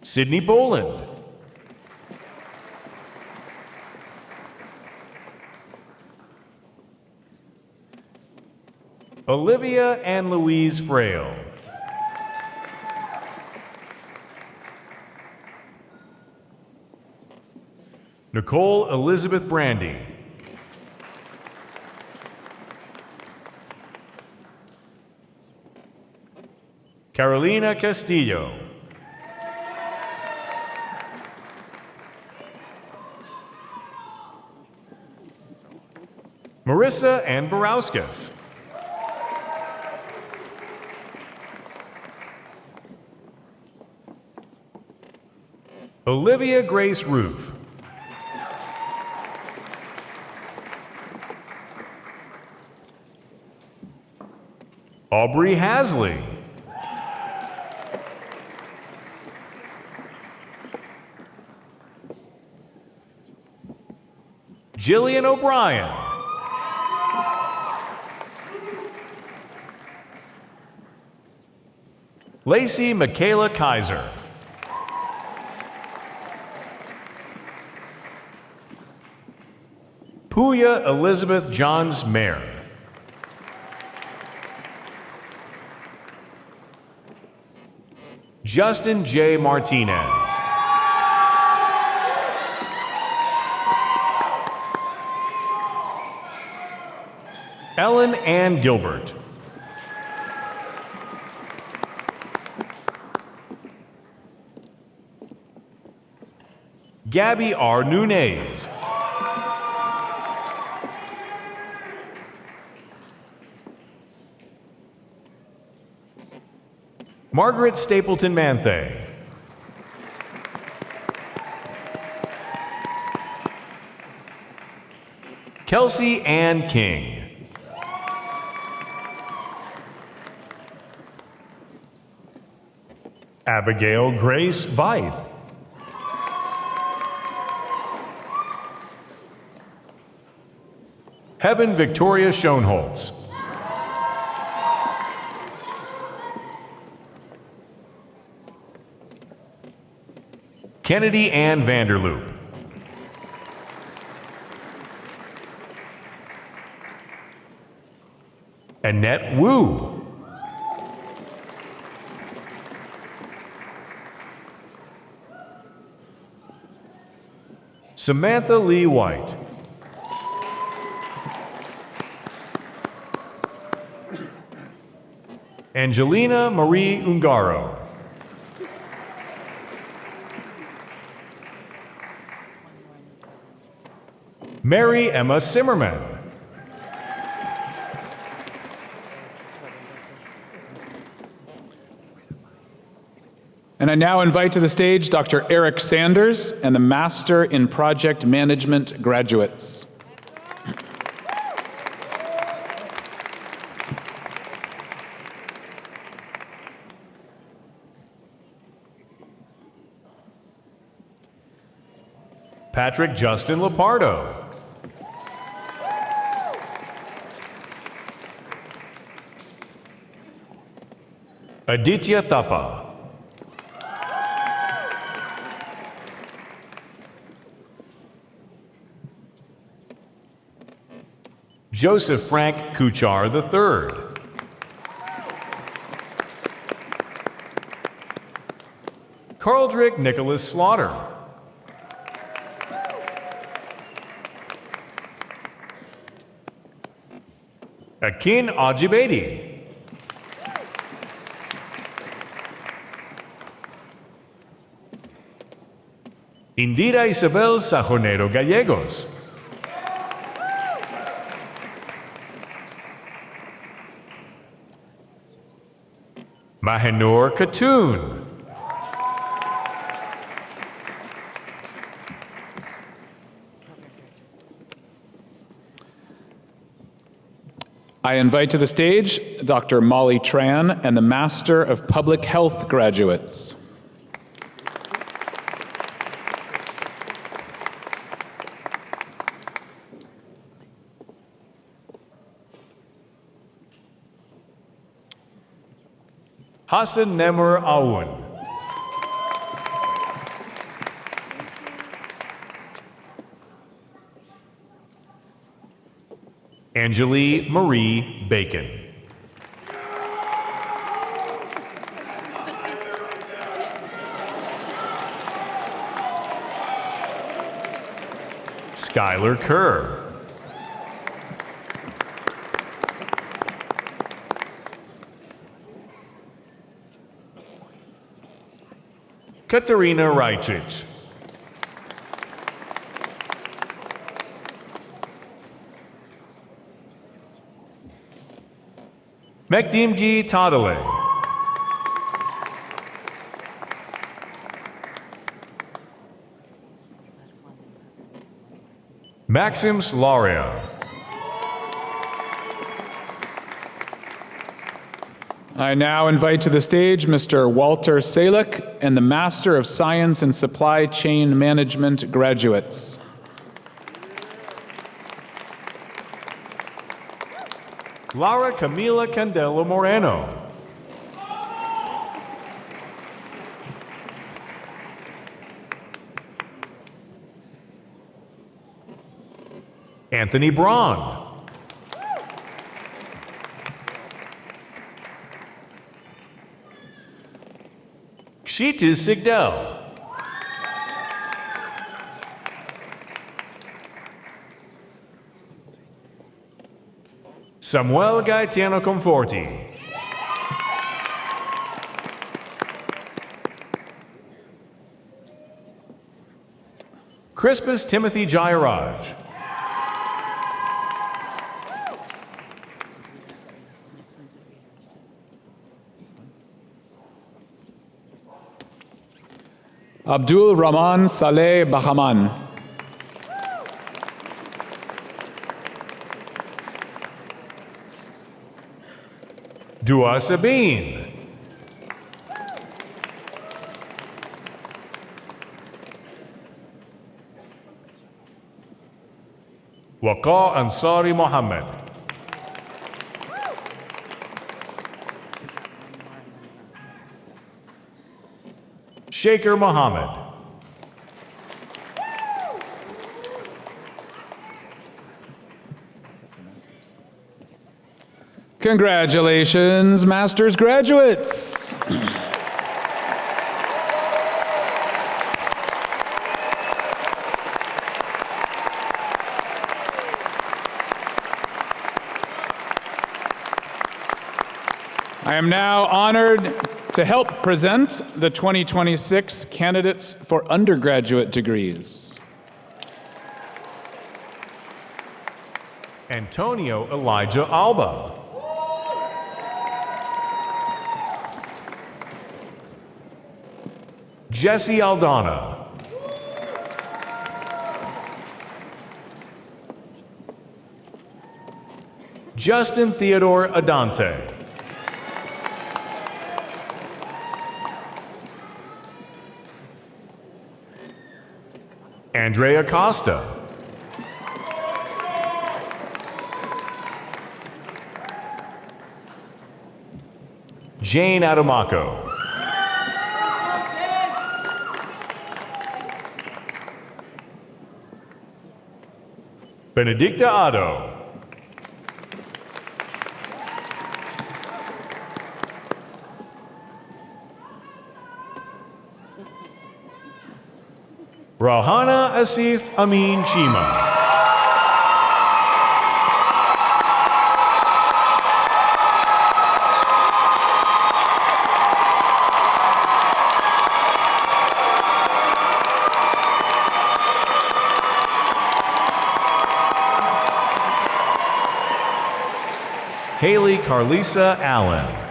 Sydney Boland. Olivia Ann Louise Frail. Nicole Elizabeth Brandy. Carolina Castillo. Marissa Ann Barauskas. Olivia Grace Roof. Aubrey Hasley. Jillian O'Brien. Lacey Michaela Kaiser. Puya Elizabeth Johns Mayer. Justin J. Martinez. Ellen Ann Gilbert. Gabby R. Nunez. Margaret Stapleton Manthe. Kelsey Ann King. Abigail Grace Veith. Heaven Victoria Schoenholtz. Kennedy Ann Vanderloop. Annette Wu. Samantha Lee White. Angelina Marie Ungaro. Mary Emma Zimmerman. And I now invite to the stage Dr. Eric Sanders and the Master in Project Management graduates. Patrick Justin Lepardo. Aditya Thapa. Joseph Frank Kuchar III. Carldrick Nicholas Slaughter. Akin Ajibedi. Indira Isabel Sajonero Gallegos. Mahenur Khatun. I invite to the stage Dr. Molly Tran and the Master of Public Health graduates. Hassan Nemur Aoun. Angeli Marie Bacon. Skylar Kerr. Katarina Rajcic. Mekdimgi Tadale. Maxim Slaria. I now invite to the stage Mr. Walter Salick and the Master of Science in Supply Chain Management graduates. Laura Camila Candelo Moreno. Anthony Braun. Kshitis Sigdel. Samuel Gaetano Conforti. Crispus Timothy Jayaraj. Abdul Rahman Saleh Bahaman. Dua Sabine. Waqa Ansari Mohammed. Shaker Mohammed. Congratulations, master's graduates. I am now honored to help present the 2026 candidates for undergraduate degrees. Antonio Elijah Alba. Jesse Aldana. Justin Theodore Adante. Andrea Costa. Jane Adamaco. Benedicta Otto. Rahana Asif Amin Chima. Haley Carlisa Allen.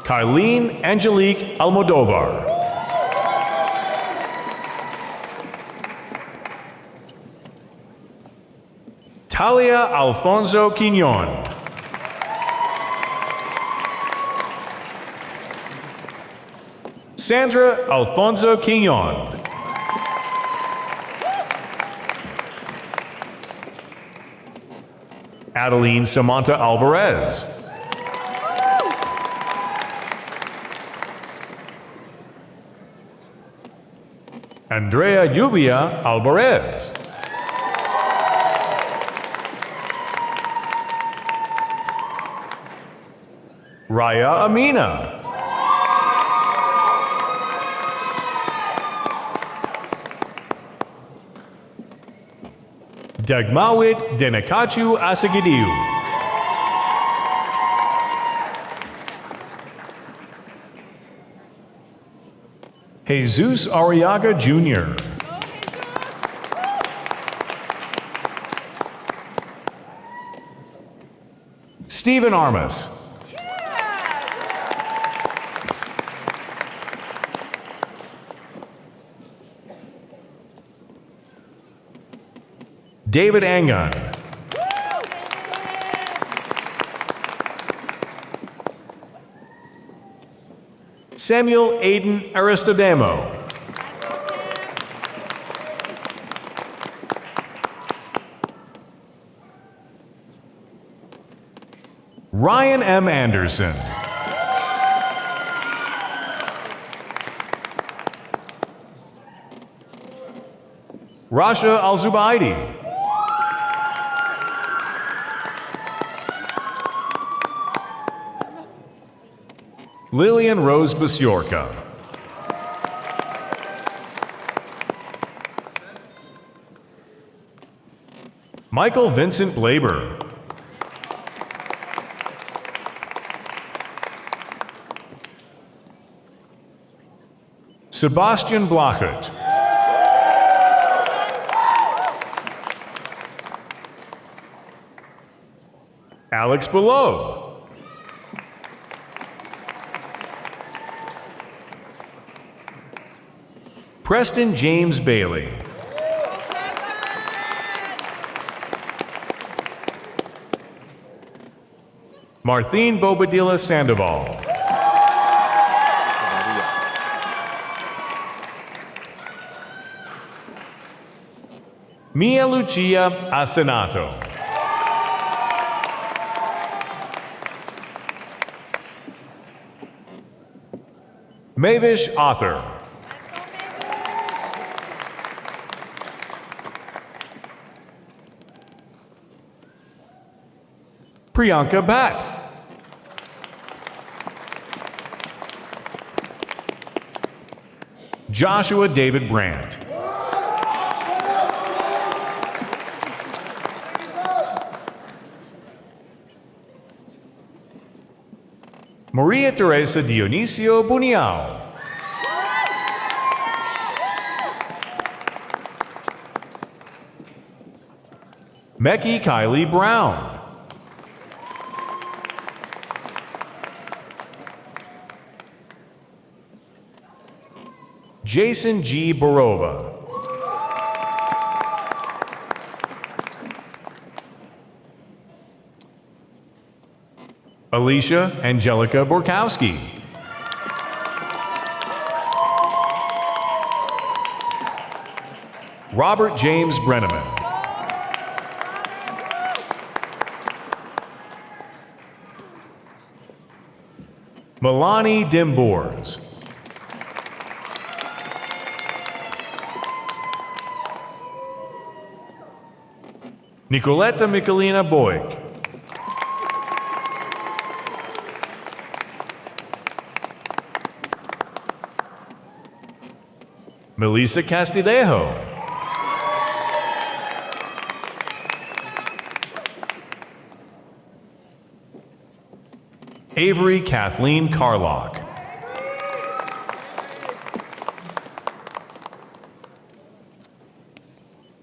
Kylene Angelique Almodovar. Talia Alfonso Quignon. Sandra Alfonso Quignon. Adeline Samantha Alvarez. Andrea Lluvia Alvarez. Raya Amina. Dagmawit Denakachu Asagidiu. Jesus Arriaga Jr. Stephen Armas. David Angon. Samuel Aiden Aristodemo. Ryan M. Anderson. Rasha Al-Zubaidi. Lillian Rose Basiorka. Michael Vincent Blaber. Sebastian Blachert. Alex Below. Preston James Bailey. Martine Bobadilla Sandoval. Mia Lucia Asinato. Mavish Author. Priyanka Bhatt. Joshua David Brandt. Maria Teresa Dionisio Buniao. Meki Kylie Brown. Jason G. Barova. Alicia Angelica Borkowski. Robert James Brenneman. Milani Dimbors. Nicoletta Michelina Boyk. Melissa Castillejo. Avery Kathleen Carlock.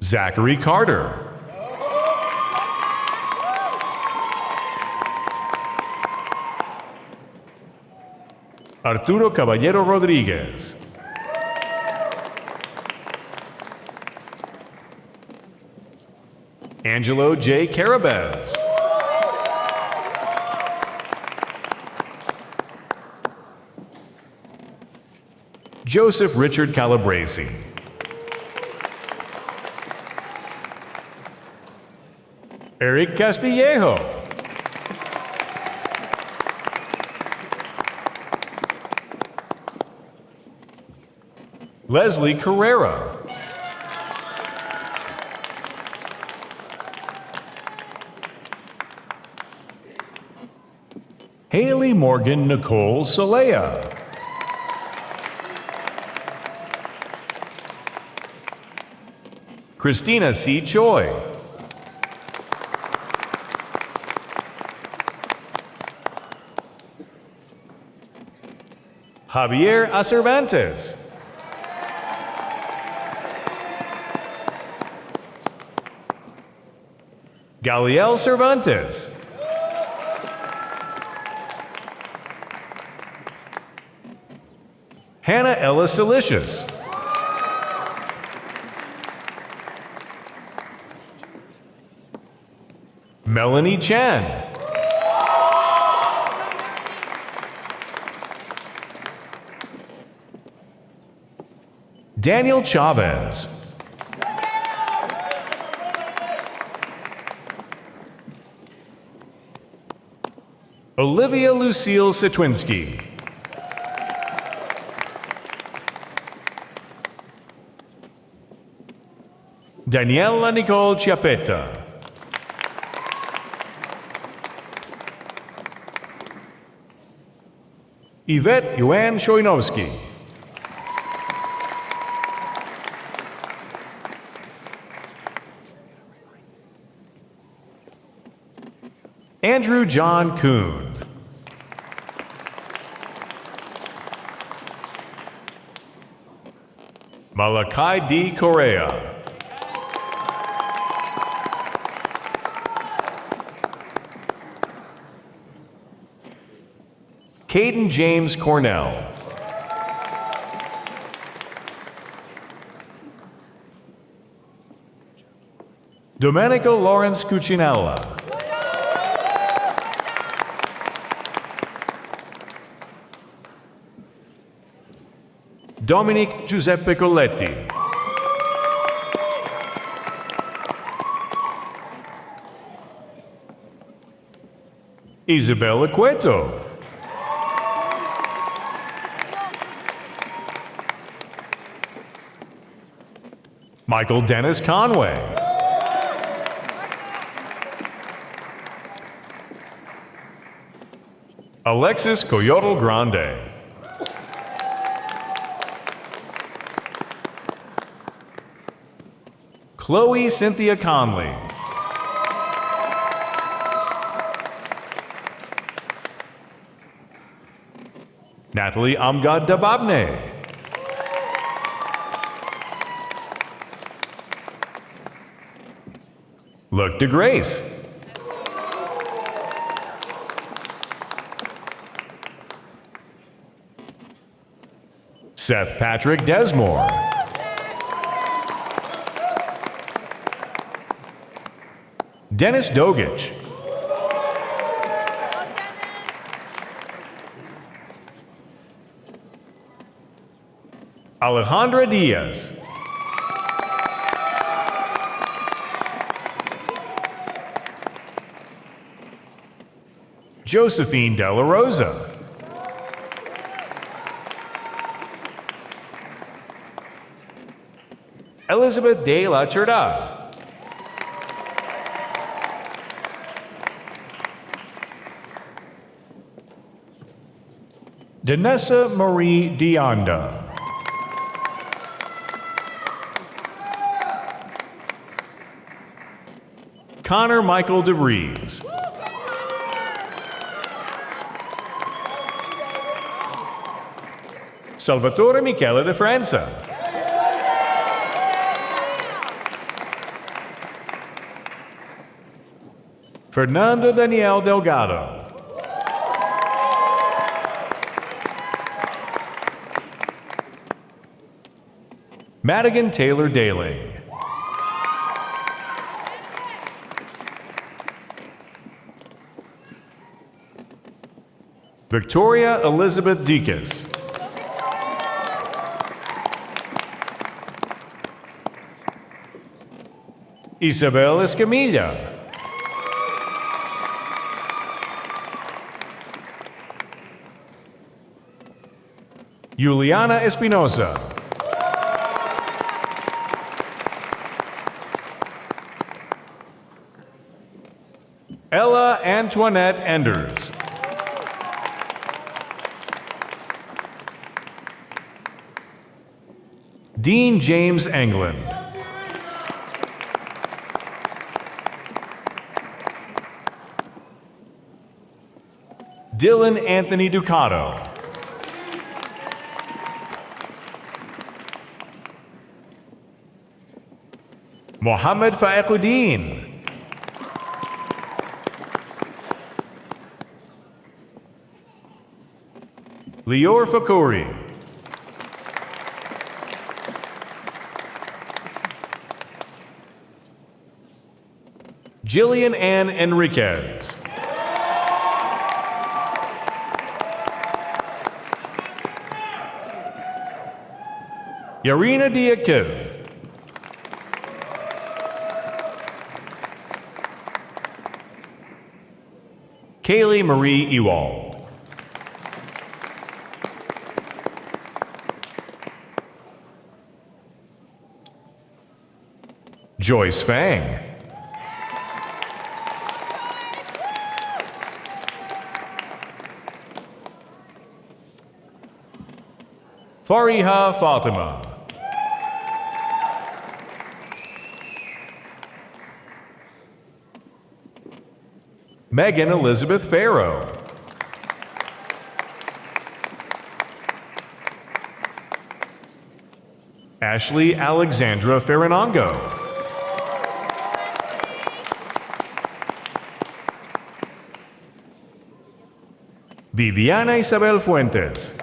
Zachary Carter. Arturo Caballero Rodriguez. Angelo J. Carabez. Joseph Richard Calabresi. Eric Castillejo. Leslie Carrera. Haley Morgan Nicole Solea. Christina C. Choi. Javier Acervantes. Galiel Cervantes. Hannah Ella Silicious. Melanie Chan. Daniel Chavez. Olivia Lucille Sitwinski. Daniela Nicole Chiapetta. Yvette Yuan Shoinowski. Andrew John Kuhn. Malachi D. Correa. Caden James Cornell. Domenico Lawrence Cucinella. Dominic Giuseppe Colletti. Isabella Cueto. Michael Dennis Conway. Alexis Coyotl Grande. Chloe Cynthia Conley. Natalie Amgad Dababne. Luc de Grace. Seth Patrick Desmore. Dennis Dogich. Alejandra Diaz. Josephine De La Rosa. Elizabeth De La Cerda. Danessa Marie Dionda. Connor Michael DeVries. Salvatore Michele De Franza. Fernando Daniel Delgado. Madigan Taylor Daling. Victoria Elizabeth Deaconess. Isabel Escamilla. Juliana Espinosa. Ella Antoinette Enders. Dean James England. Dylan Anthony Ducato. Mohammed Faequddin. Lior Fakuri. Jillian Ann Enriquez. Yarina Diakiv. Kaylee Marie Ewald. Joyce Fang. Fariha Fatima. Megan Elizabeth Farrow. Ashley Alexandra Ferranongo. Viviana Isabel Fuentes.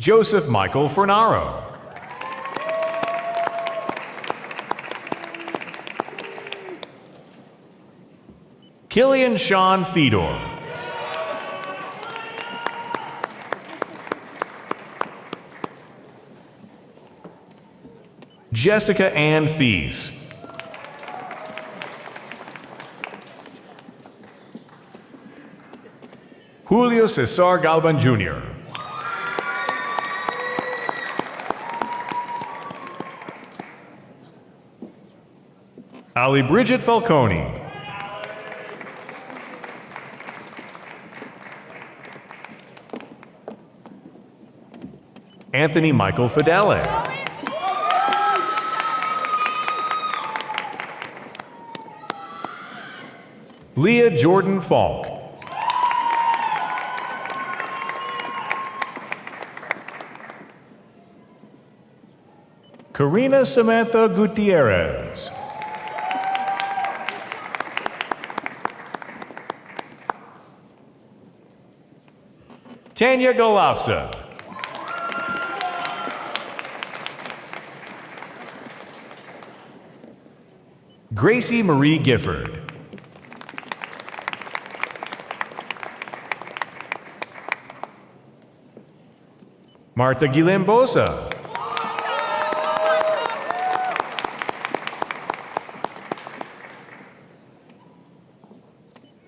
Joseph Michael Fernaro. Killian Sean Fedor. Jessica Ann Fees. Julio Cesar Galban Jr. Ali Bridget Falcone. Anthony Michael Fidele. Leah Jordan Falk. Karina Samantha Gutierrez. Tanya Golofsa. Gracie Marie Gifford. Martha Guilembosa.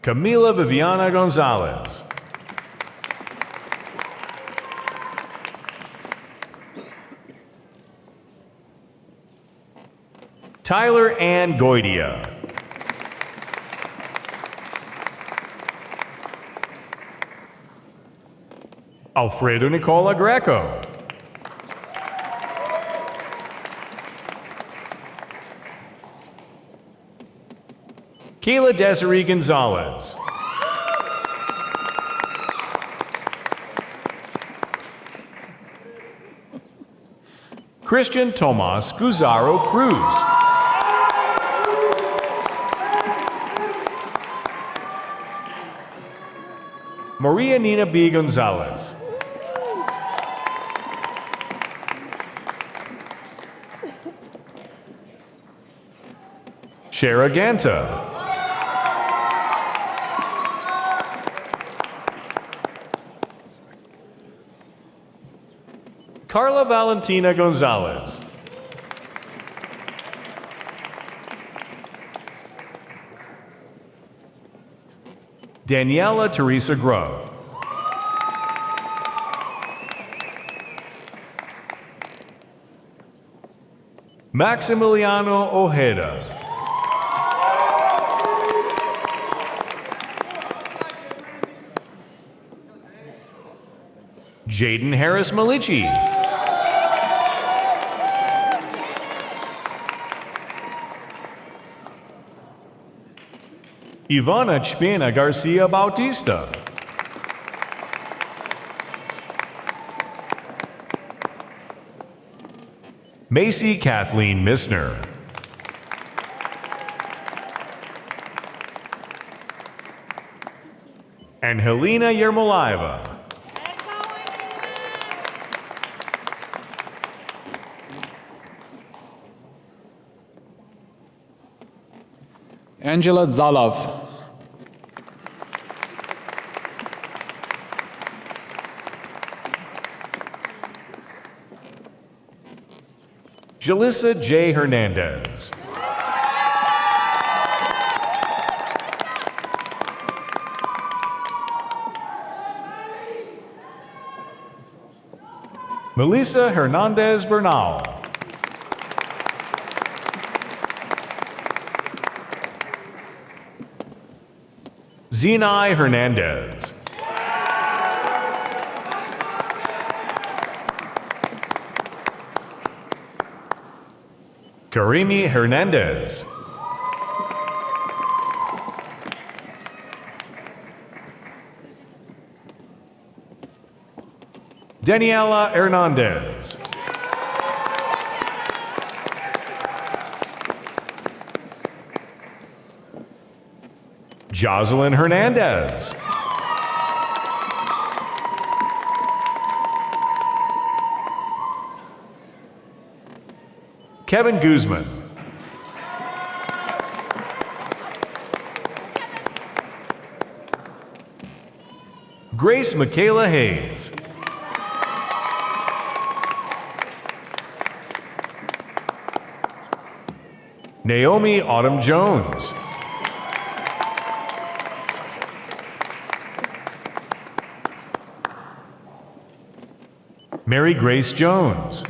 Camila Viviana Gonzalez. Tyler Ann Goidia. Alfredo Nicola Greco. Kayla Desiree Gonzalez. Christian Tomas Guzaro Cruz. Maria Nina B. Gonzalez. Shara Ganta. Carla Valentina Gonzalez. Daniela Teresa Grove. Maximiliano Ojeda. Jaden Harris Malichi. Ivana Chpina Garcia Bautista. Macy Kathleen Missner. and Helena Yermolaeva. Angela Zalov. Jalissa J. Hernandez. Melissa Hernandez Bernal. Zenai Hernandez. Karimi Hernandez. Daniela Hernandez. Jocelyn Hernandez. Kevin Guzman. Grace Michaela Hayes. Naomi Autumn Jones. Mary Grace Jones.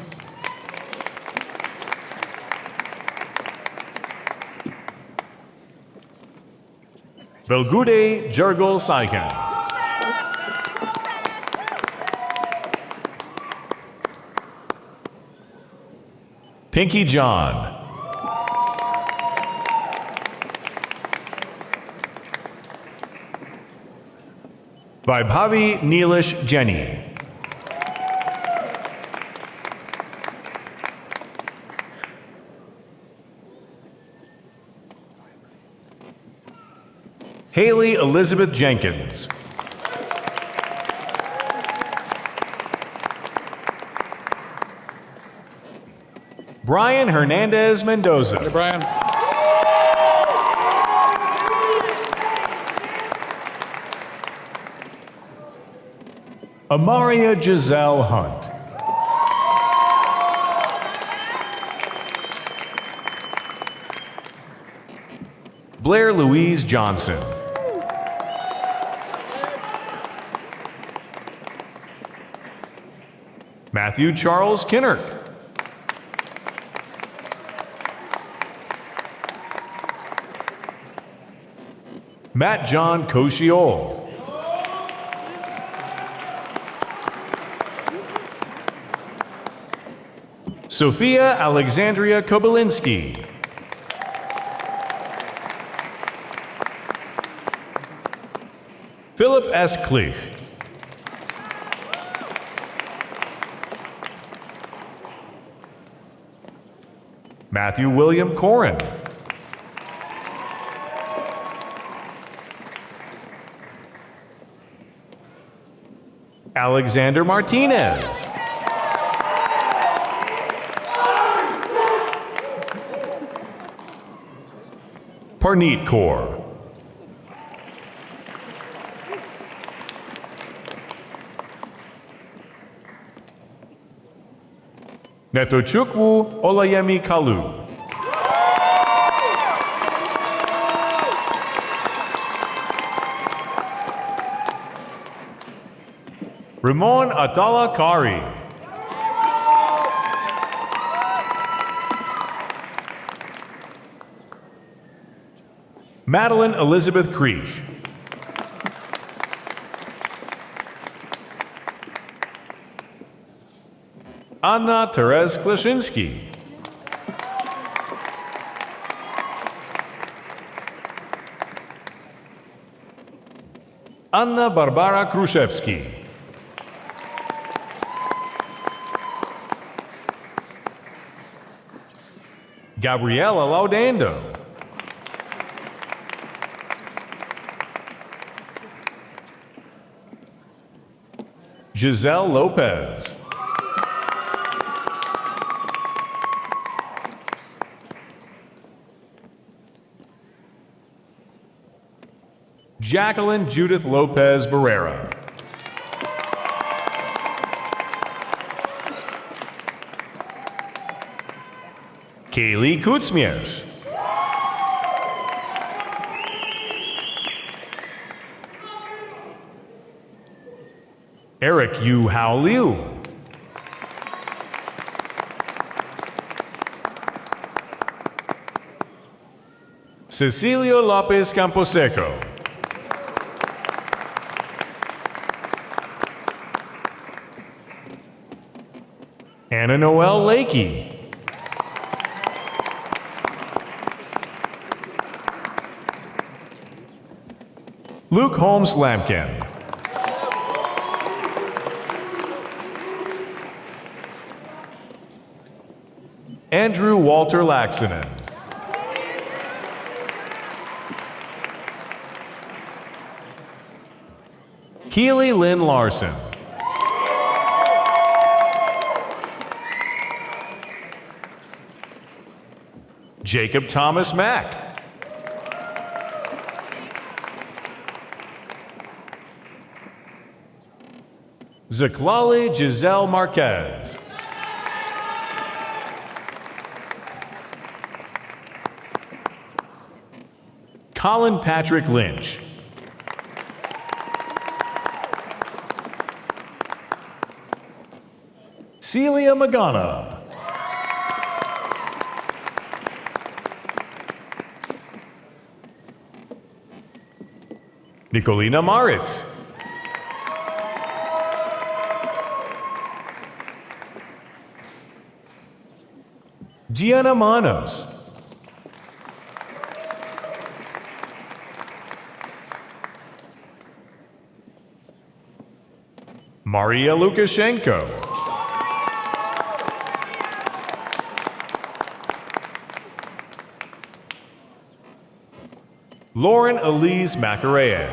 Belgude Jurgol Saikan. Pinky John. Vaibhavi Neelish Jenny. Haley Elizabeth Jenkins. Brian Hernandez Mendoza. Hey, Brian. Amaria Giselle Hunt. Blair Louise Johnson. Matthew Charles Kinnerk. Matt John Koshiol. Sophia Alexandria Kobylinski. Philip S. Klich. Matthew William Corin. Alexander Martinez. Parneet Kaur. Netochukwu Olayemi Kalu. Ramon Atala Kari. Madeline Elizabeth Creech. Anna Therese Klashinsky. Anna Barbara Kruszewski. Gabriela Laudando. Giselle Lopez. Jacqueline Judith Lopez Barrera. Kaylee Kutzmiers. Eric Yu Hao Liu. Cecilio Lopez Camposeco. Anna Noel Lakey. Luke Holmes Lampkin. Andrew Walter Laxonen. Keely Lynn Larson. Jacob Thomas Mack. Zaklali Giselle Marquez. Colin Patrick Lynch. Celia Magana. Nicolina Maritz. Gianna Manos. Maria Lukashenko. Lauren Elise Macarayag.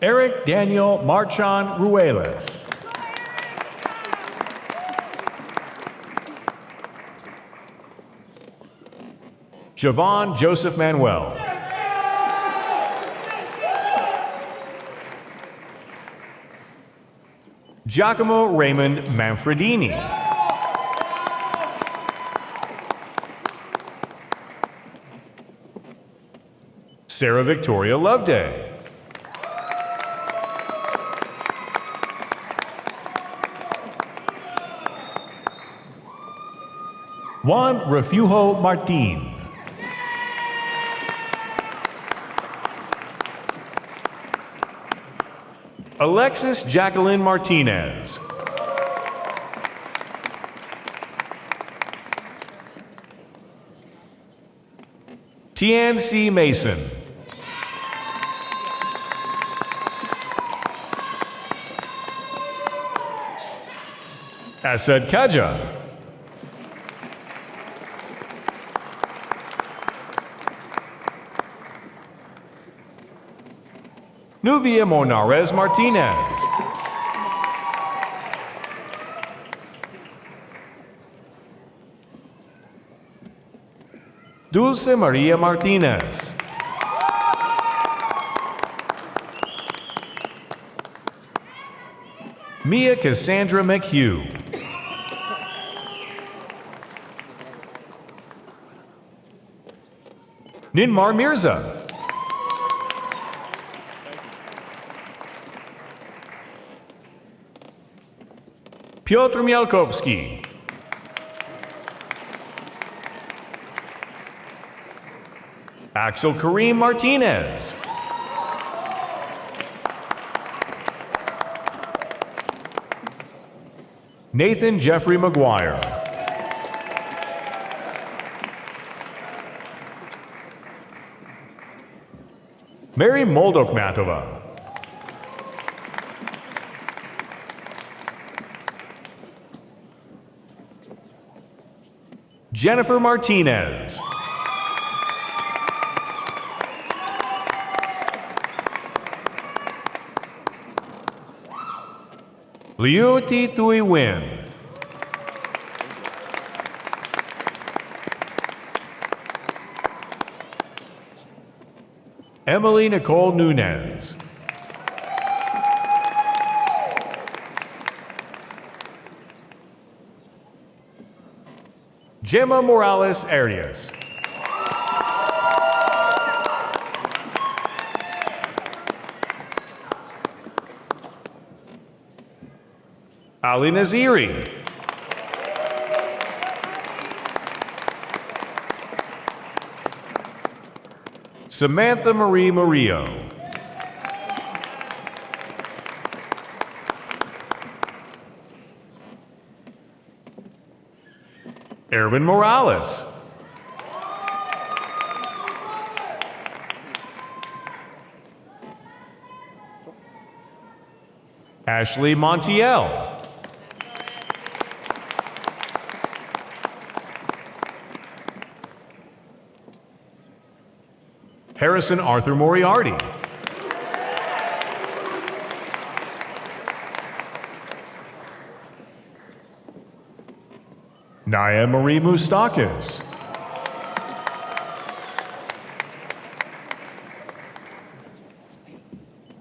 Eric Daniel Marchand Ruelas. Javon Joseph Manuel. Giacomo Raymond Manfredini. Sarah Victoria Loveday. Juan Refugio Martin. Alexis Jacqueline Martinez. Tian C. Mason. Asad Kaja. Nuvia Monares Martinez. Dulce Maria Martinez. Mia Cassandra McHugh. Ninmar Mirza. Piotr Mialkowski. Axel Kareem Martinez. Nathan Jeffrey McGuire. Mary Moldokmatova. Jennifer Martinez. Liuti Thui Win. Emily Nicole Nunez. Gemma Morales Arias. Ali Naziri. Samantha Marie Murillo. Erwin Morales. Ashley Montiel. Harrison Arthur Moriarty. Naya Marie Moustakis.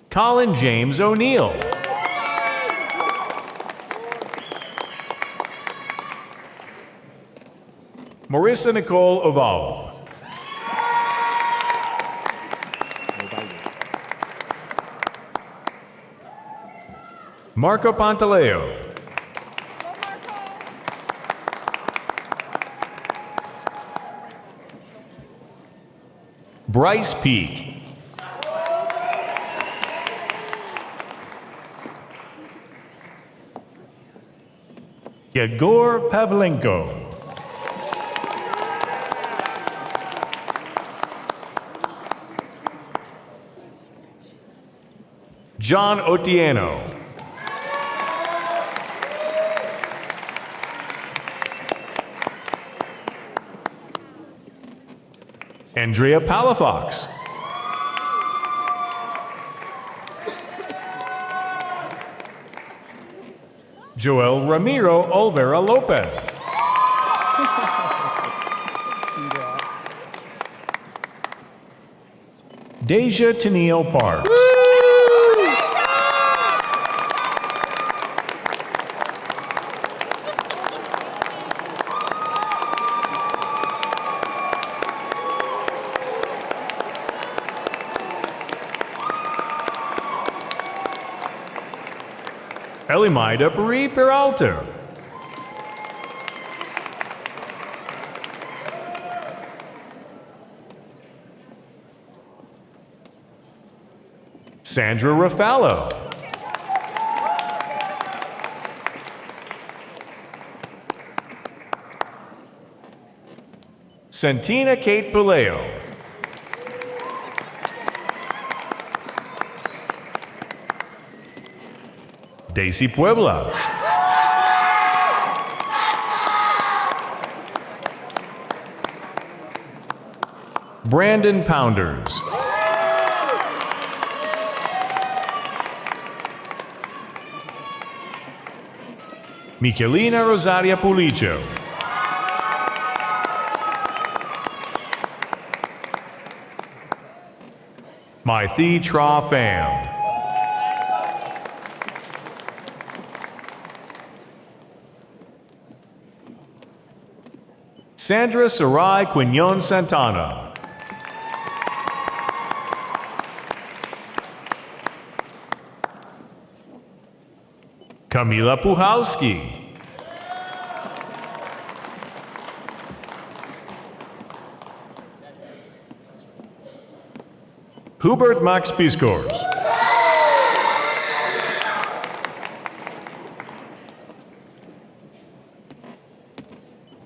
Colin James O'Neill. Marissa Nicole Oval. Marco Pantaleo. Bryce Peak. Yegor Pavlenko. John Otieno. Andrea Palafox. Joel Ramiro Olvera Lopez. Deja Tennille Parks. Elimaida Puri Peralta. Sandra Rafalo. Santina Kate Puleo. Daisy Puebla. Brandon Pounders. Michelina Rosaria Pulicio. Maithi Tra Pham. Sandra Sarai Quignon Santana. Camila Puhalski. Hubert Max Piskors.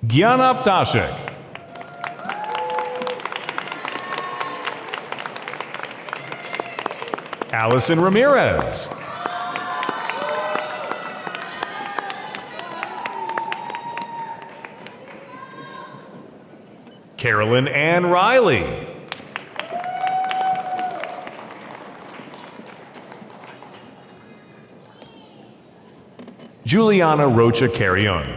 Gianna Ptaszek. Allison Ramirez. Carolyn Ann Riley. Juliana Rocha Carrion.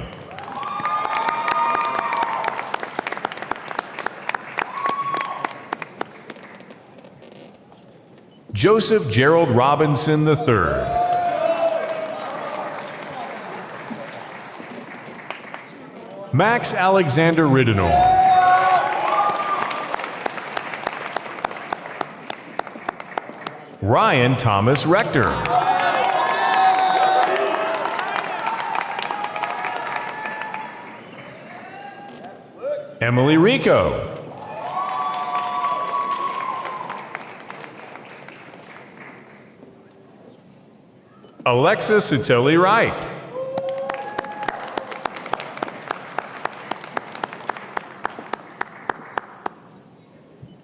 Joseph Gerald Robinson III. Max Alexander Ridenour. Ryan Thomas Rector. Emily Rico. Alexa Siteli Reich.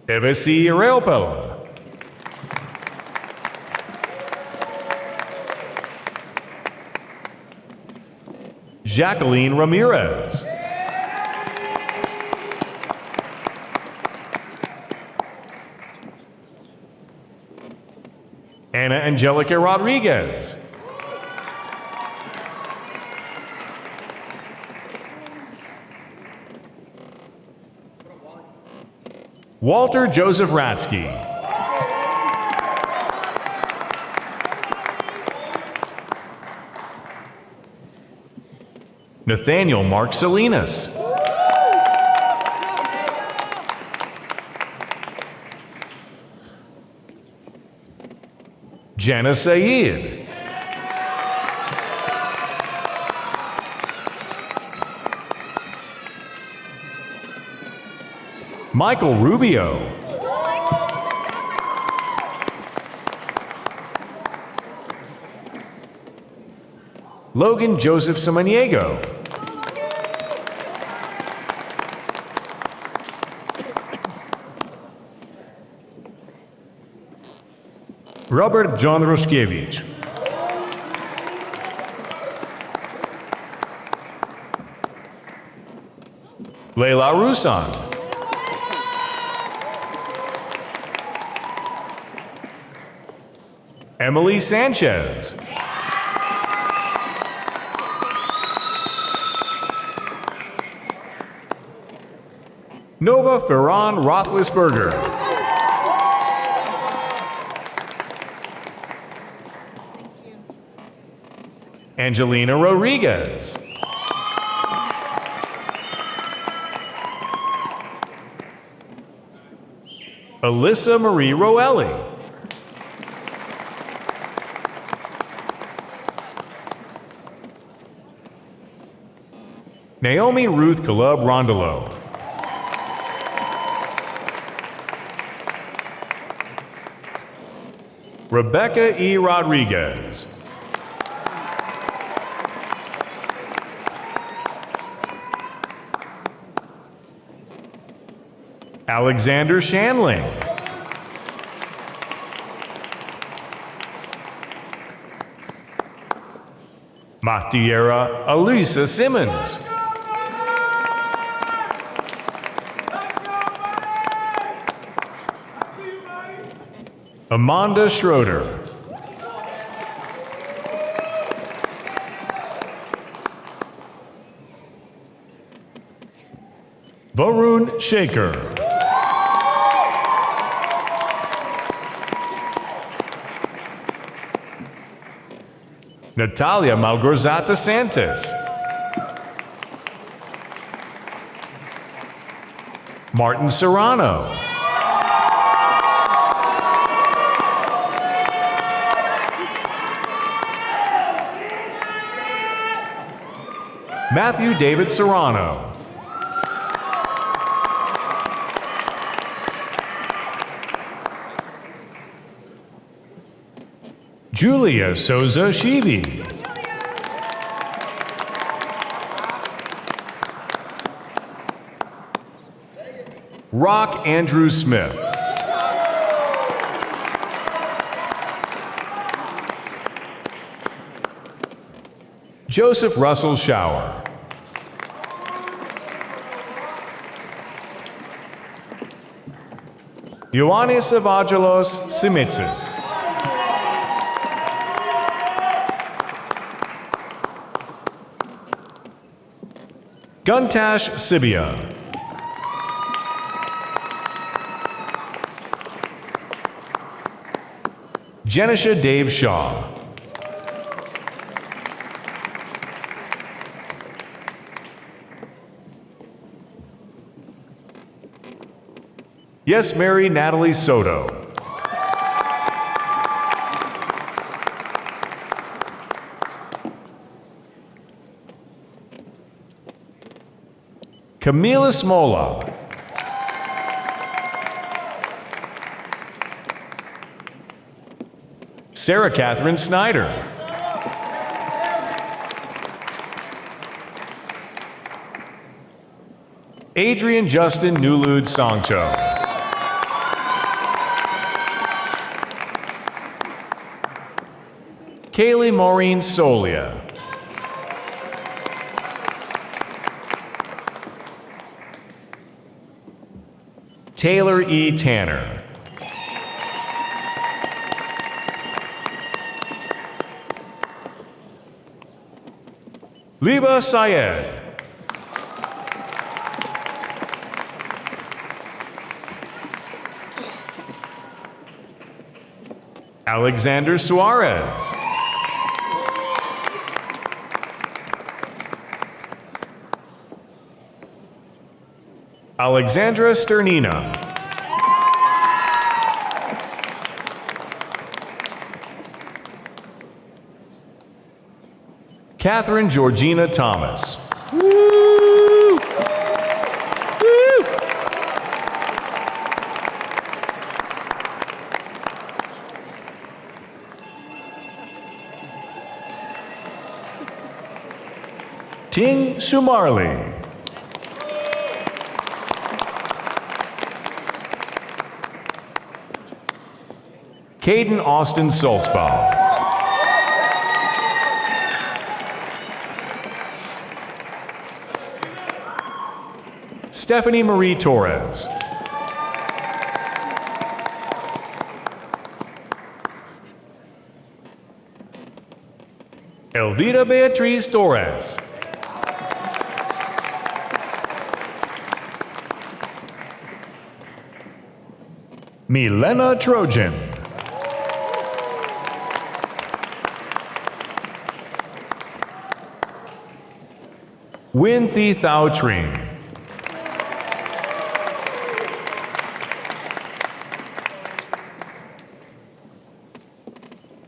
Eva C. Areopel. Jacqueline Ramirez. Anna Angelica Rodriguez. Walter Joseph Ratsky. Nathaniel Mark Salinas. Jana Saeed. Michael Rubio. Logan Joseph Samaniego. Robert John Roszkiewicz. Leila Rusan. Emily Sanchez. Nova Ferran Roethlisberger. Angelina Rodriguez. Alyssa Marie Roelli. Naomi Ruth Kalub Rondello. Rebecca E. Rodriguez. Alexander Shanling. Mahtiera Alisa Simmons. Amanda Schroeder. Varun Shaker. Natalia Malgorzata Santos. Martin Serrano. Matthew David Serrano. Julia Souza Shivi. Rock Andrew Smith. Joseph Russell Shower. Ioannis Evangelos Simitsis. Guntash Sibia. Jenisha Dave Shaw. Yes, Mary Natalie Soto. Camila Smola. Sarah Catherine Snyder. Adrian Justin Nulud Songcho. Kaylee Maureen Solia. Taylor E. Tanner. Liba Syed. Alexander Suarez. Alexandra Sternina. Catherine Georgina Thomas. Ting Sumarli. Caden Austin Salzbaum. Stephanie Marie Torres. Elvira Beatriz Torres. Milena Trojan. Win Thi Thao Tring.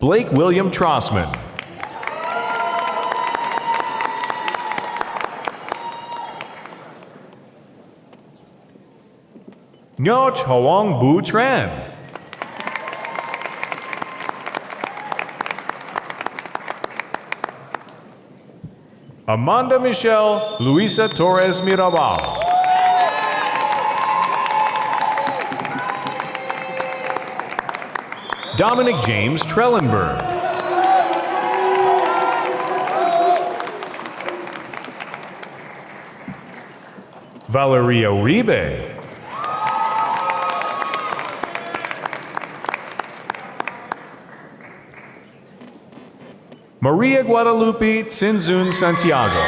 Blake William Trossman. Nyoch Hoang Bu Tran. Amanda Michelle Luisa Torres Mirabal. Dominic James Trellenberg. Valeria Uribe. Maria Guadalupe Tsinzun Santiago.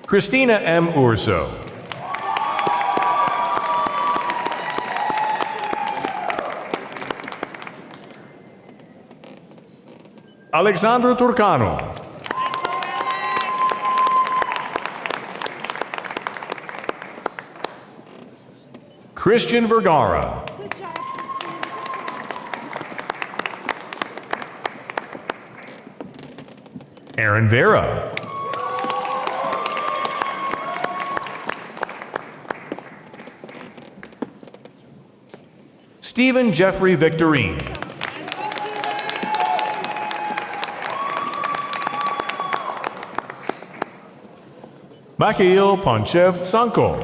Christina M. Urso. Alexandro Turcano. Christian Vergara. Aaron Vera. Stephen Jeffrey Victorine. Mikhail Ponchev Tsankov.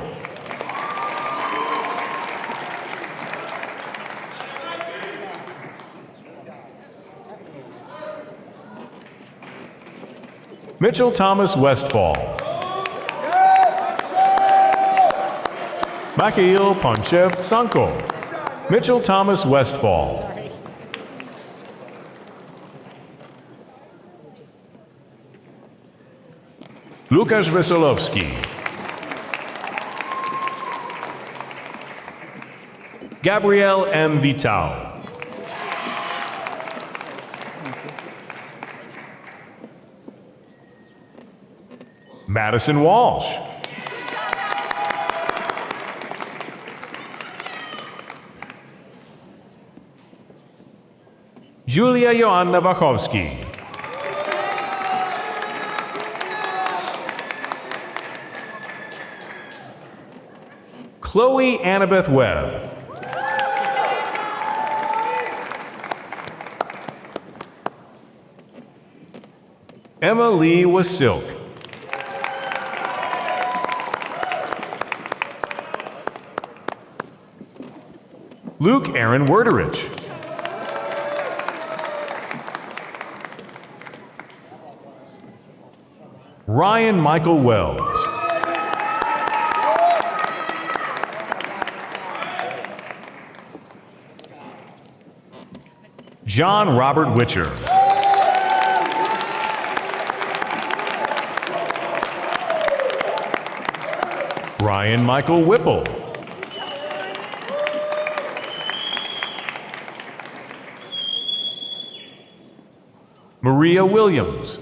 Mitchell Thomas Westfall. Mikhail Ponchev Tsankov. Mitchell Thomas Westfall. Łukasz Wesolowski. Gabrielle M. Vital. Madison Walsh. Julia Joanna Wachowski. Chloe Annabeth Webb. Emma Lee Wasilk. Luke Aaron Werderich. Ryan Michael Wells. John Robert Witcher. Brian Michael Whipple. Maria Williams.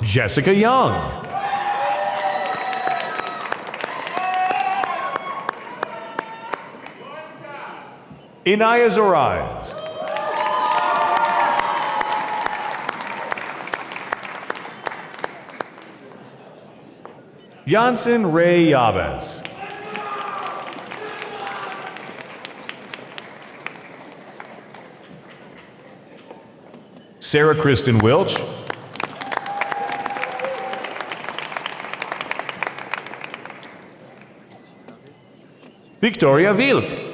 Jessica Young. Inaya Zorayas. Jansen Ray Yabes. Sarah Kristen Wilch. Victoria Wilk.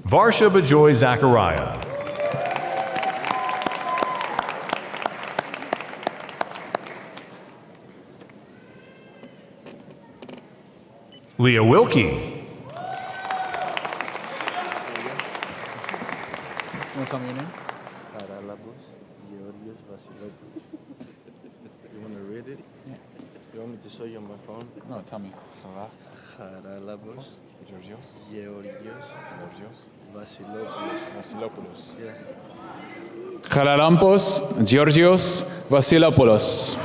Varsha Bajoy Zachariah. Leah Wilkie. You want to tell me your name? You want to read it? Yeah. You want me to show you on my phone? No, tell me. Charalabos, Georgios. Georgios, Vasilopoulos. Vasilopoulos. Yeah. Charalampos Georgios Vasilopoulos.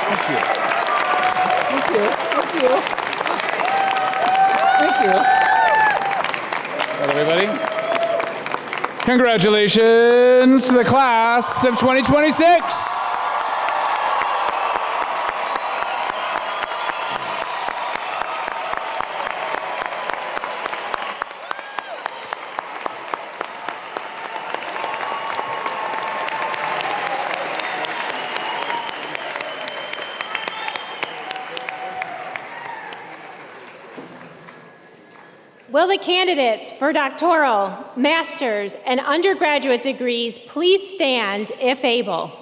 Thank you. Thank you. Thank you. Thank you. All right, everybody. Congratulations to the class of 2026. Will the candidates for doctoral, master's, and undergraduate degrees please stand if able?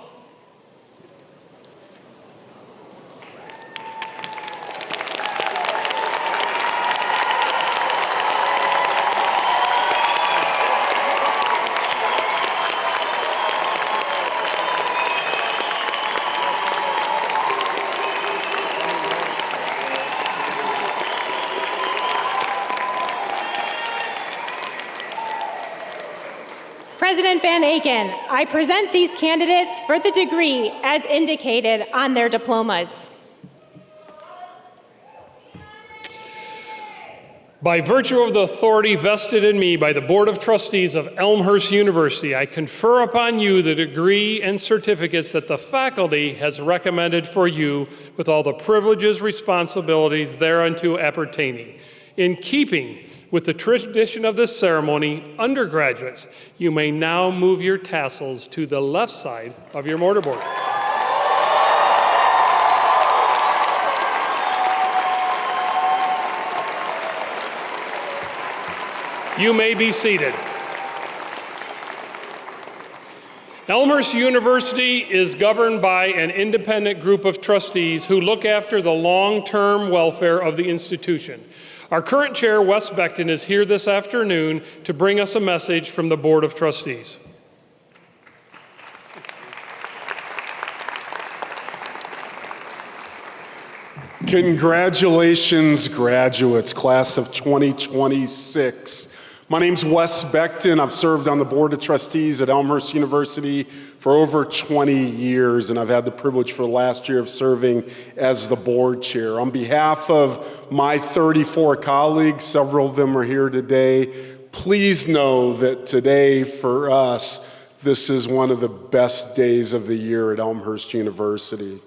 President Van Aken, I present these candidates for the degree as indicated on their diplomas. By virtue of the authority vested in me by the Board of Trustees of Elmhurst University, I confer upon you the degree and certificates that the faculty has recommended for you with all the privileges, responsibilities thereunto appertaining. In keeping with the tradition of this ceremony, undergraduates, you may now move your tassels to the left side of your mortarboard. You may be seated. Elmhurst University is governed by an independent group of trustees who look after the long-term welfare of the institution. Our current chair, Wes Beckton, is here this afternoon to bring us a message from the Board of Trustees. Congratulations, graduates, class of 2026. My name's Wes Beckton. I've served on the Board of Trustees at Elmhurst University for over 20 years, and I've had the privilege for the last year of serving as the board chair. On behalf of my 34 colleagues, several of them are here today, please know that today for us, this is one of the best days of the year at Elmhurst University.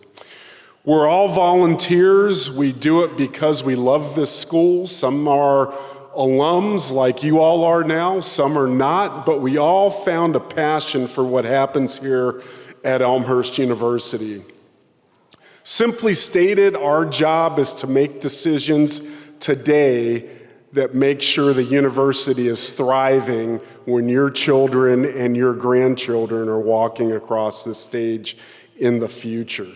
We're all volunteers. We do it because we love this school. Some are alums like you all are now, some are not, but we all found a passion for what happens here at Elmhurst University. Simply stated, our job is to make decisions today that make sure the university is thriving when your children and your grandchildren are walking across the stage in the future.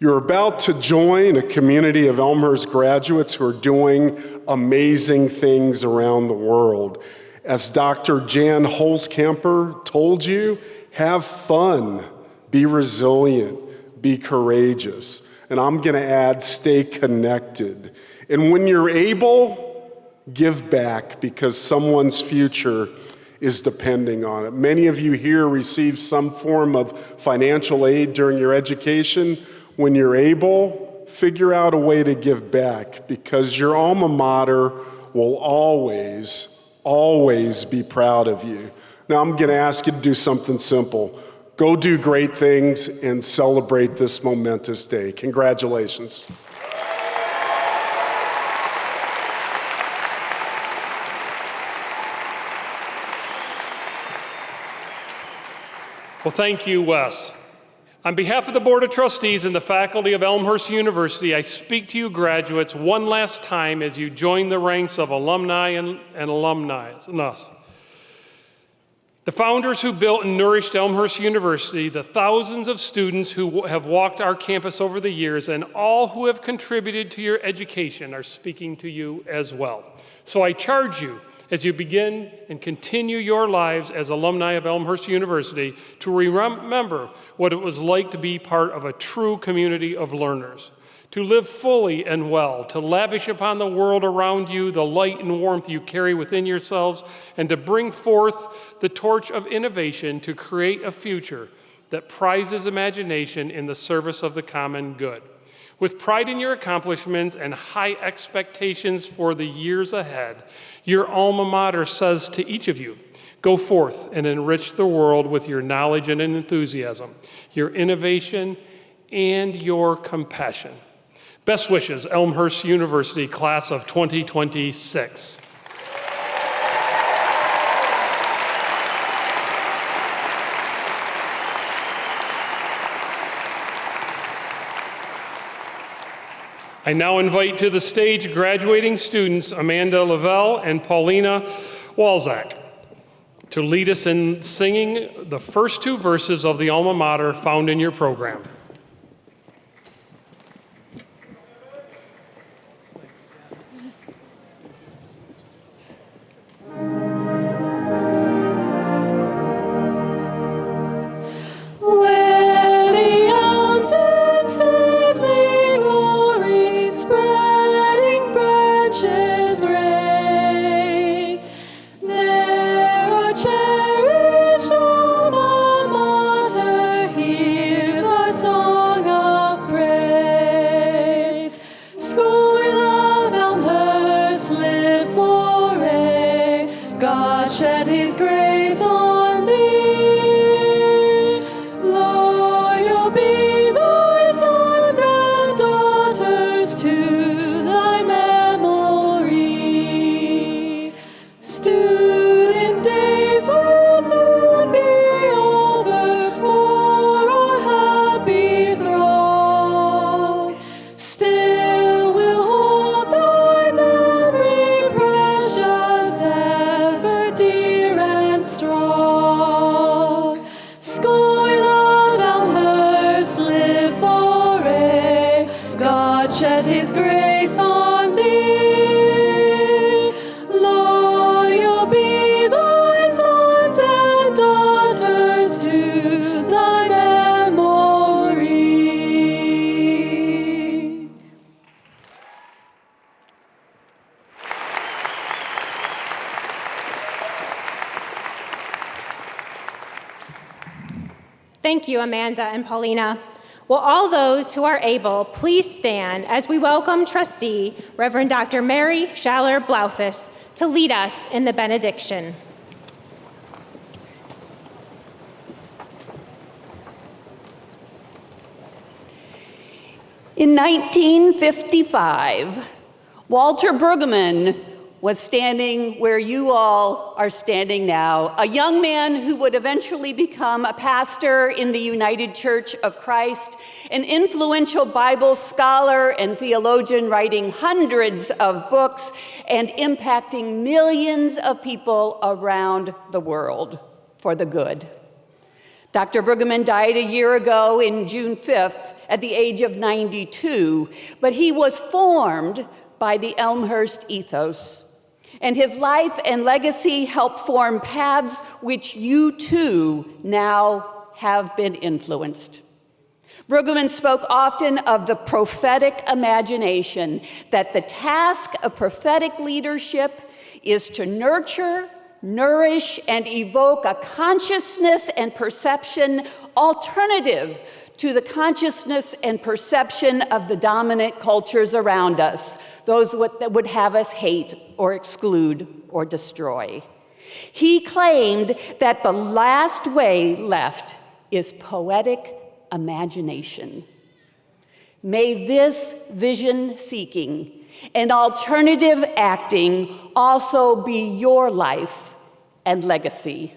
You're about to join a community of Elmhurst graduates who are doing amazing things around the world. As Dr. Jan Holzkamper told you, have fun, be resilient, be courageous. And I'm going to add, stay connected. And when you're able, give back because someone's future is depending on it. Many of you here received some form of financial aid during your education. When you're able, figure out a way to give back because your alma mater will always, always be proud of you. Now I'm going to ask you to do something simple. Go do great things and celebrate this momentous day. Congratulations. Well, thank you, Wes. On behalf of the Board of Trustees and the faculty of Elmhurst University, I speak to you graduates one last time as you join the ranks of alumni and alumni and us. The founders who built and nourished Elmhurst University, the thousands of students who have walked our campus over the years, and all who have contributed to your education are speaking to you as well. So I charge you, as you begin and continue your lives as alumni of Elmhurst University, to remember what it was like to be part of a true community of learners, to live fully and well, to lavish upon the world around you the light and warmth you carry within yourselves, and to bring forth the torch of innovation to create a future that prizes imagination in the service of the common good. With pride in your accomplishments and high expectations for the years ahead, your alma mater says to each of you, go forth and enrich the world with your knowledge and enthusiasm, your innovation, and your compassion. Best wishes, Elmhurst University, class of 2026. I now invite to the stage graduating students Amanda Lavelle and Paulina Walzak to lead us in singing the first two verses of the alma mater found in your program. Strong. Thank you, Amanda and Paulina. Will all those who are able please stand as we welcome Trustee Reverend Dr. Mary Schaller Blaufus to lead us in the benediction. In 1955, Walter Brueggemann was standing where you all are standing now, a young man who would eventually become a pastor in the United Church of Christ, an influential Bible scholar and theologian writing hundreds of books and impacting millions of people around the world for the good. Dr. Brueggemann died a year ago in June 5th at the age of 92, but he was formed by the Elmhurst ethos. And his life and legacy helped form paths which you too now have been influenced. Brueggemann spoke often of the prophetic imagination, that the task of prophetic leadership is to nurture, nourish, and evoke a consciousness and perception alternative to the consciousness and perception of the dominant cultures around us, those that would have us hate or exclude or destroy. He claimed that the last way left is poetic imagination. May this vision-seeking and alternative acting also be your life and legacy.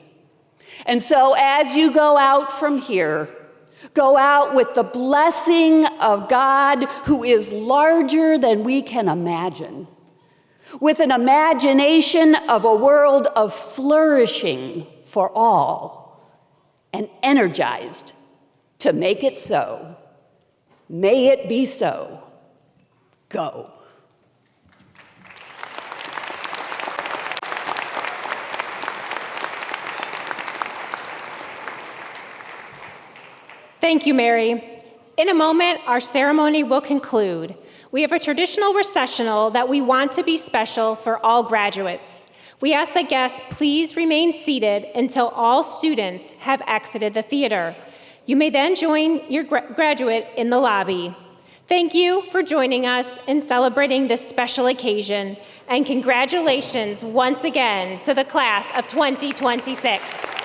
And so as you go out from here, go out with the blessing of God, who is larger than we can imagine, with an imagination of a world of flourishing for all, and energized to make it so. May it be so. Go. Thank you, Mary. In a moment, our ceremony will conclude. We have a traditional recessional that we want to be special for all graduates. We ask that guests please remain seated until all students have exited the theater. You may then join your graduate in the lobby. Thank you for joining us in celebrating this special occasion, and congratulations once again to the class of 2026.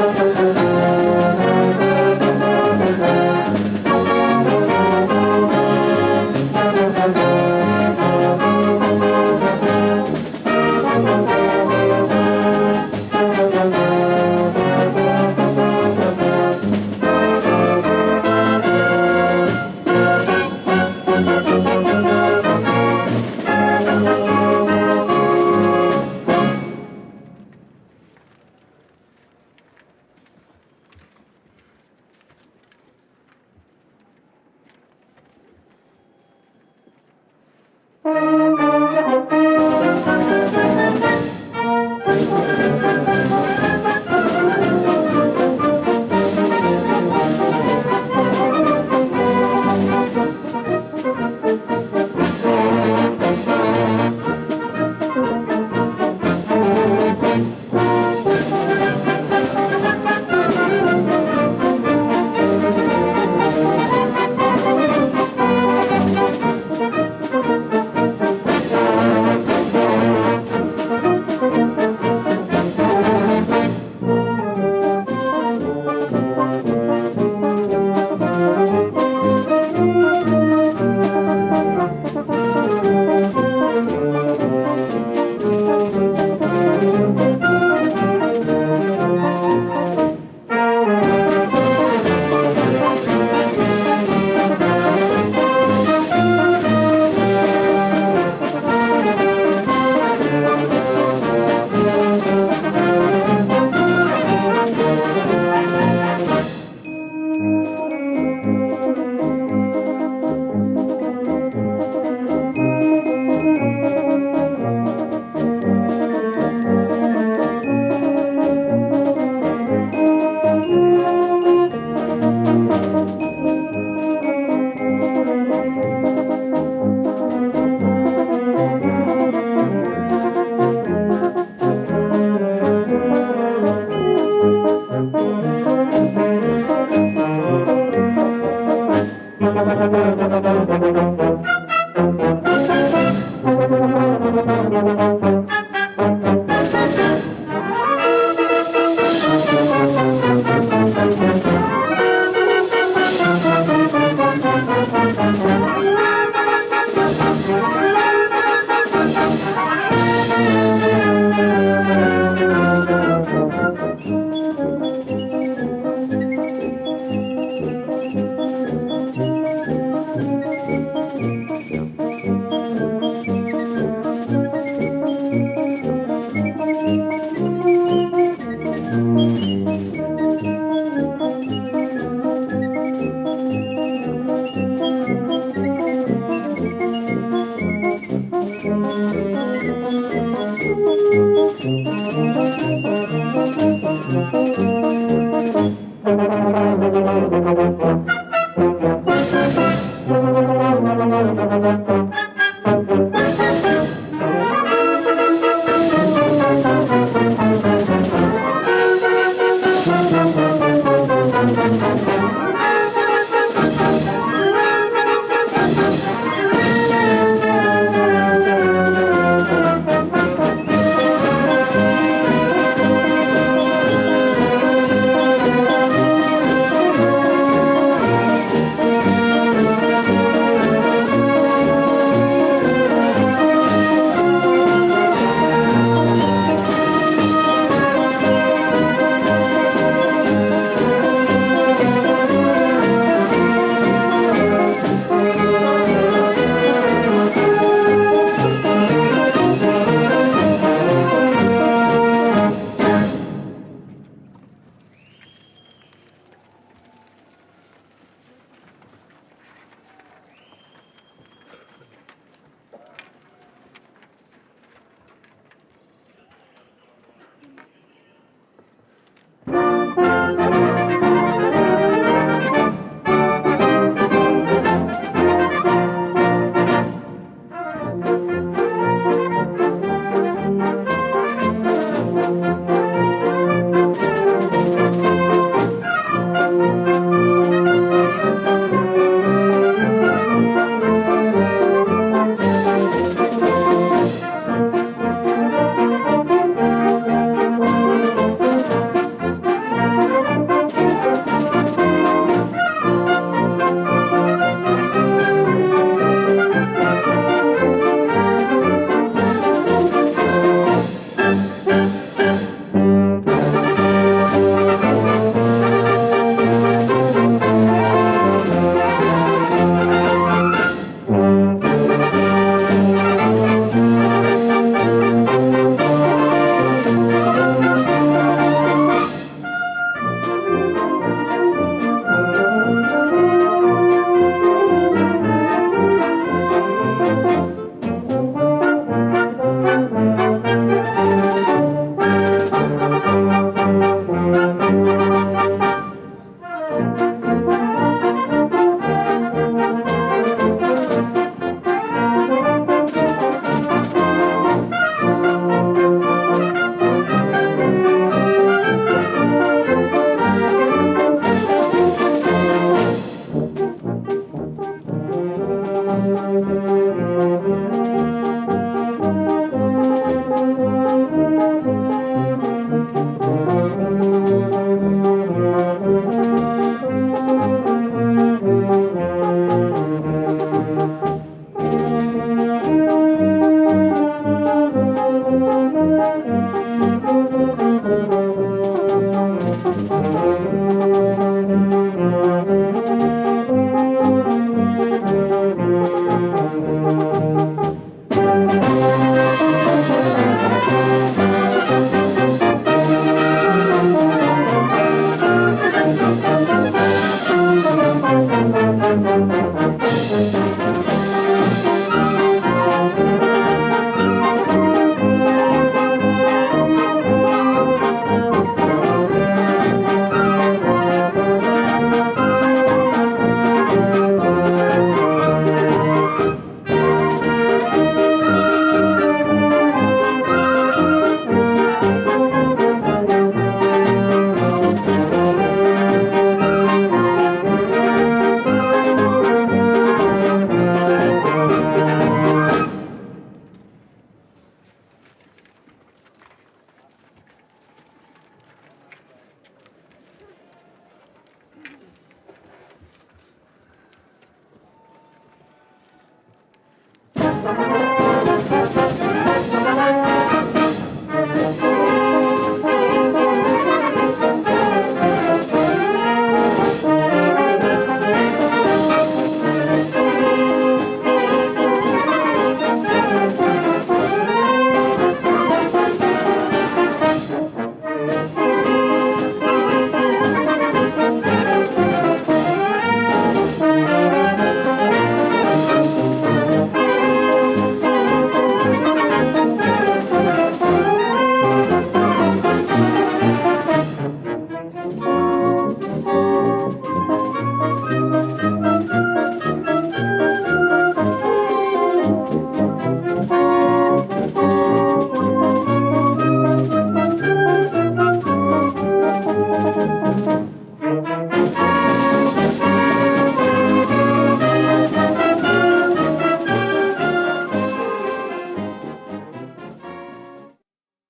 Thank you.